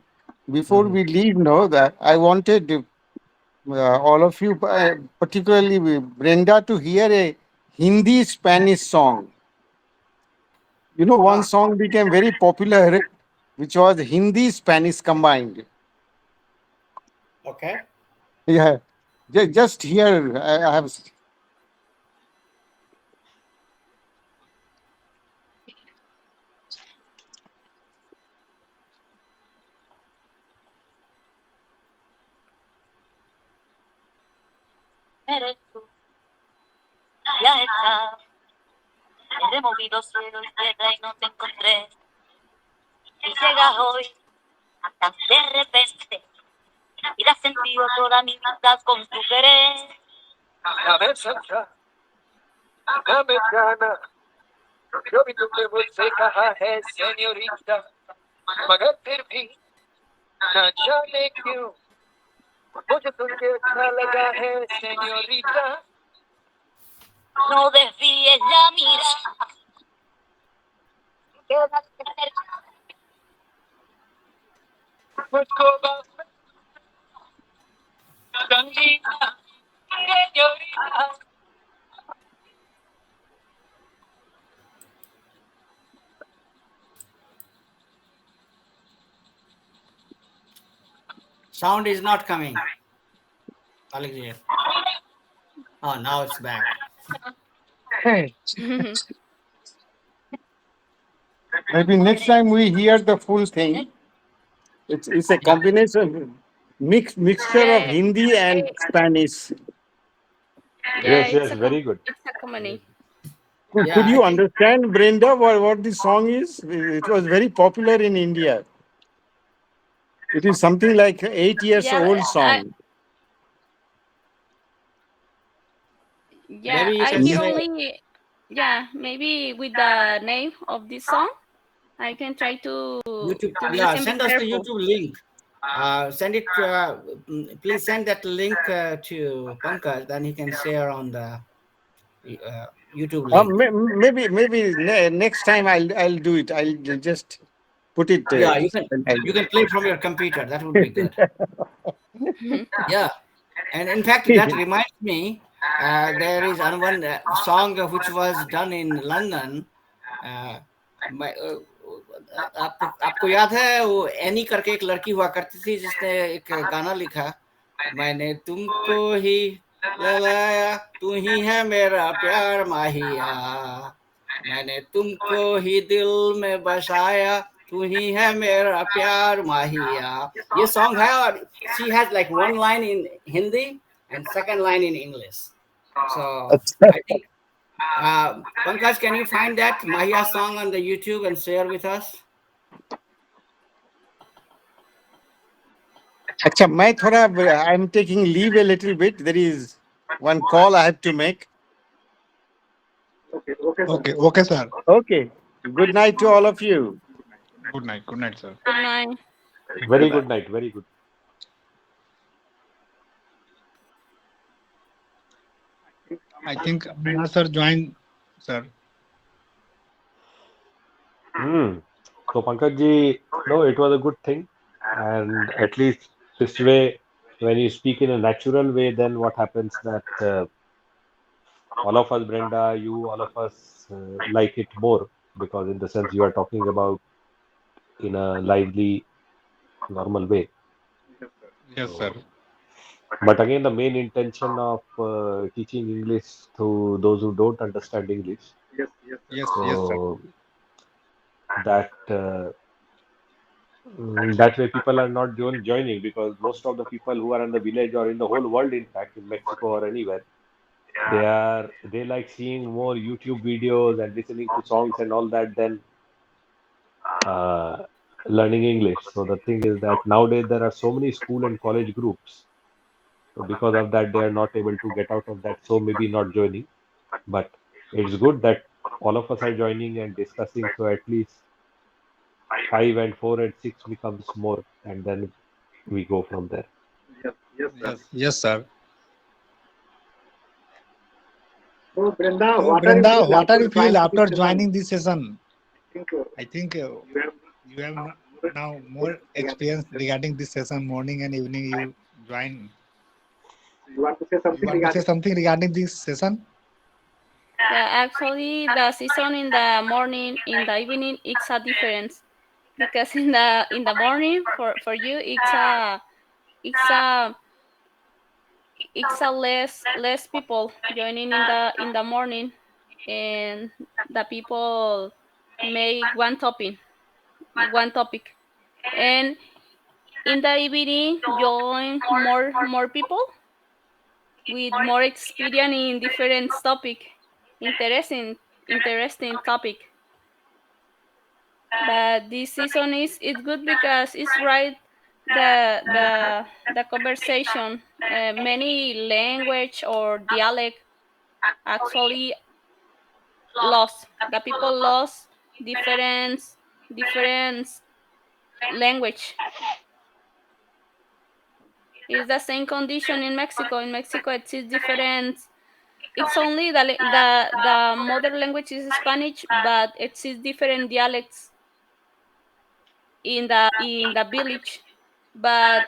before Mhm. we leave, no, that I wanted all of you, particularly Brenda, to hear a Hindi Spanish song. One Ah, song became very popular, which was Hindi Spanish combined. okay. Yeah, just here I have. Sound is not coming. Alexia. Oh, now it's back. Maybe next time we hear the full thing. It's a Yeah. combination, mixture of Yeah, Hindi and Spanish. yeah, Yes, yes, very good. it's a Very comedy. good. Could Yeah, I you think understand, Brenda, what the song is? It was very popular in India. It is something like 8 years Yeah, old I song. yeah, maybe you I can hear say, only, yeah, maybe with the name of this song, I can try YouTube. to Yeah, listen, be send us the careful. YouTube link. Send it. Please send that link to Pankaj. Then he can share on the YouTube link. Maybe next time I'll do it. I'll just put it. Yeah, you can play from your computer. That would be good. Yeah, and in fact, that reminds me, there is one song which was done in London. Uh, मैं आपको याद है वो any करके एक लड़की हुआ करती थी जिसने एक गाना लिखा, मैंने तुमको ही ललाया तू ही है मेरा प्यार माहिया, मैंने तुमको ही दिल में बसाया तू ही है मेरा प्यार माहिया. ये सॉन्ग है और she has like one line in Hindi and second line in English. So I think Pankaj, can you find that Mahiya song on the YouTube and share with us? अच्छा मैं थोड़ा I'm taking leave a little bit. There is one call I have to make. Okay, sir. Okay. Good night to all of you. Good night, sir. Good night. Very good night. Very good. I think Avinash sir joined, sir. Hmm. So Pankaj no, it was a good thing, and at least this way, when you speak in a natural way, then what happens that all of us, Brenda, you, all of us like it more because in the sense you are talking about in a lively, normal way. Yes, sir. So, but again, the main intention of teaching English to those who don't understand English, Yes, yes, sir. so that that way people are not joining because most of the people who are in the village or in the whole world, in fact, in Mexico or anywhere, they like seeing more YouTube videos and listening to songs and all that than uh, learning English. So the thing is that nowadays there are so many school and college groups. So because of that, they are not able to get out of that. So maybe not joining. But it's good that all of us are joining and discussing. So at least five and four and six becomes more, and then we go from there. Yes, yes, sir. So Brenda, So, what are you Brenda, feel what are after you feel joining this after session? joining this session? I think I think you have you have more now experience more regarding experience this. regarding this session, morning and evening. You join. So you want to say You something want to say regarding? something regarding this session? Yeah, actually, the season in the morning, in the evening, it's a difference because in the morning for you it's a it's a less people joining in the morning, and the people make one topic, and in the evening join more people with more experience in different topic, interesting topic. But this season is it's good because it's right the conversation, many language or dialect actually lost. The people lost different different language. It's the same condition in Mexico. In Mexico, it's different. It's only the mother language is Spanish, but it's different dialects in the village. But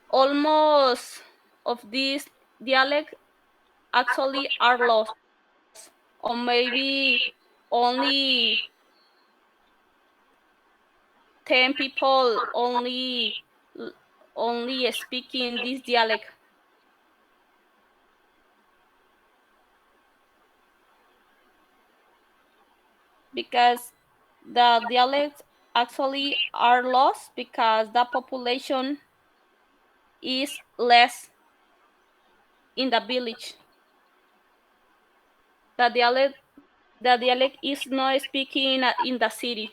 almost of these dialects actually are lost, or maybe only 10 people only speaking this dialect, because the dialects actually are lost because the population is less in the village. The dialect is not speaking in the city.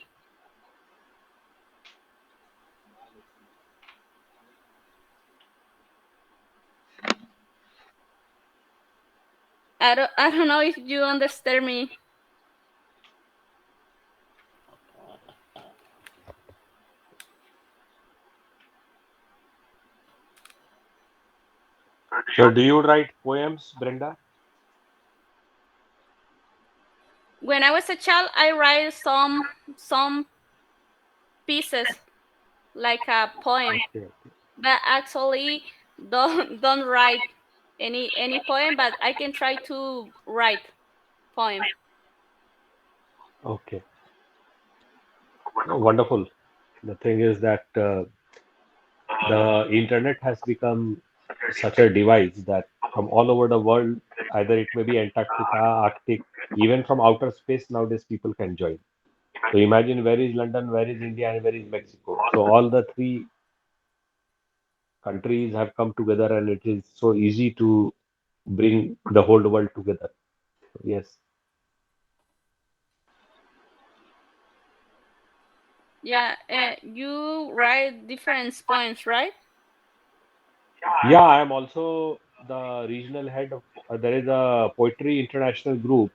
I don't know if you understand me. So do you write poems, Brenda? When I was a child, I write some pieces like a poem, Okay, okay, but actually don't write any poem. But I can try to write poem. okay. Oh, wonderful. The thing is that the internet has become such a device that from all over the world, either it may be Antarctica, Arctic, even from outer space, nowadays people can join. So imagine where is London, where is India, and where is Mexico. So all the three countries have come together, and it is so easy to bring the whole world together. Yes. Yeah, you write different poems, right? Yeah, I am also the regional head of, there is a poetry international group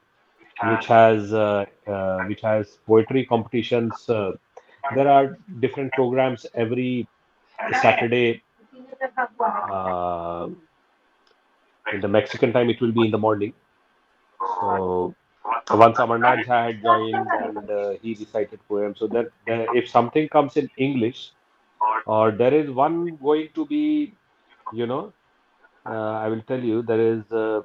which has poetry competitions. There are different programs every Saturday. Uh, in the Mexican time, it will be in the morning. So once Amarnath Jha had joined and he recited poems. So that if something comes in English, or there is one going to be, you know, I will tell you, there is uh,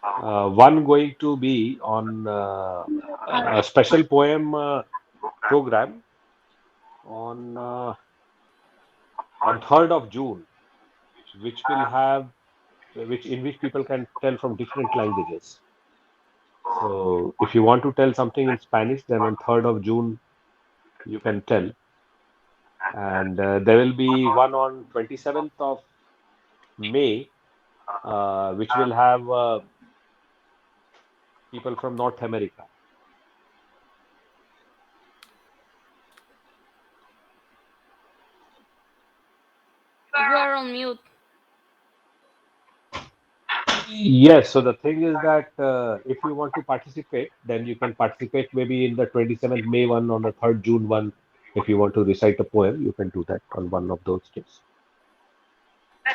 one going to be on a special poem program on 3rd of June, which will have which in which people can tell from different languages. So if you want to tell something in Spanish, then on 3rd of June you can tell. And there will be one on 27th of May, which will have people from North America. You are on mute. Yes, so the thing is that if you want to participate, then you can participate maybe in the 27th May one, on the 3rd June one. If you want to recite a poem, you can do that on one of those days.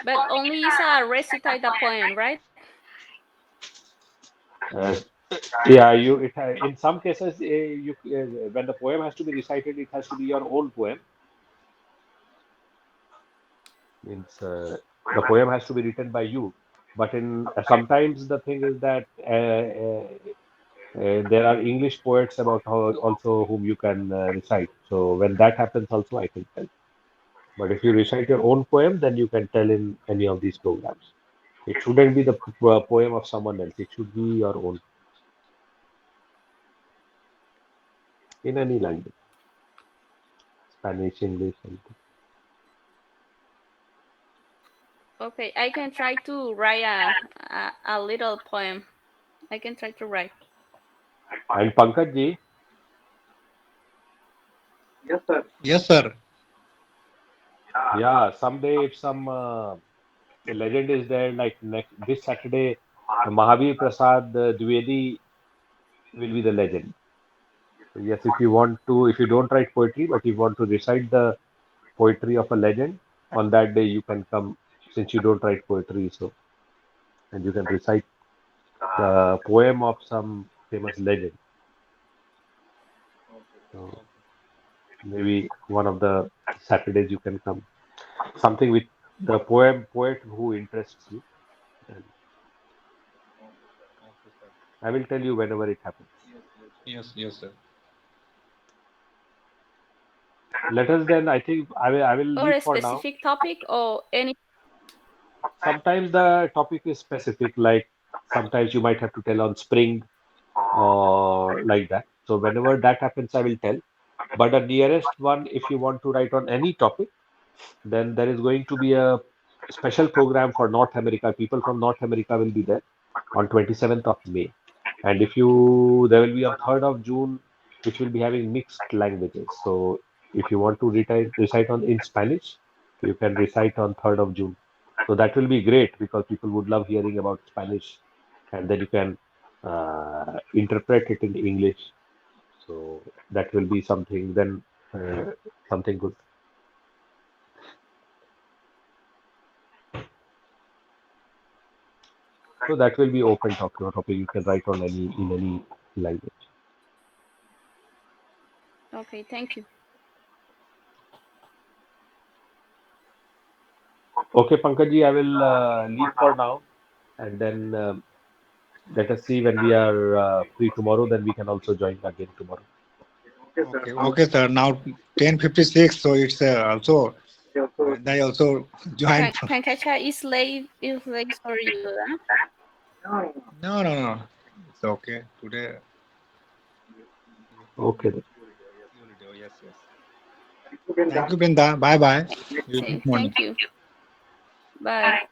But only is a recite the poem, right? Uh, yeah, in some cases, when the poem has to be recited, it has to be your own poem. Means the poem has to be written by you. But in sometimes the thing is that there are English poets about also whom you can recite. So when that happens, also I can tell. But if you recite your own poem, then you can tell in any of these programs. It shouldn't be the poem of someone else. It should be your own in any language, Spanish, English, anything. Okay, I can try to write a little poem. I can try to write. And Pankaj ji, Yes, sir. yeah, someday if some legend is there, like this Saturday, Mahavir Prasad Dwivedi will be the legend. So yes, if you don't write poetry, but you want to recite the poetry of a legend, on that day you can come, since you don't write poetry, so and you can recite the poem of some famous legend. So maybe one of the Saturdays you can come. Something with the poet who interests you. And Okay, sir. I will tell you whenever it happens. Yes, yes, sir. Let us then, I think I will Or leave a for now. specific topic or any. Sometimes the topic is specific, like sometimes you might have to tell on spring or like that. So whenever that happens, I will tell. But the nearest one, if you want to write on any topic, then there is going to be a special program for North America. People from North America will be there on 27th of May. And there will be on 3rd of June, which will be having mixed languages. So if you want to recite in Spanish, you can recite on 3rd of June. So that will be great because people would love hearing about Spanish, and then you can interpret it in English. So that will be something then, something good. So that will be open topic. You can write on any language. Okay, thank you. Okay, Pankaj, I will leave for now, and then let us see when we are free tomorrow. Then we can also join again tomorrow. Okay, okay, sir. Now 10:56, so it's also, and I also joined from. Pankacha is late for you, huh? No, no, no. It's okay. Today Okay, then. you will do. Yes, yes. Thank you, Brinda. Bye bye. See you Okay, this morning. thank you. Bye.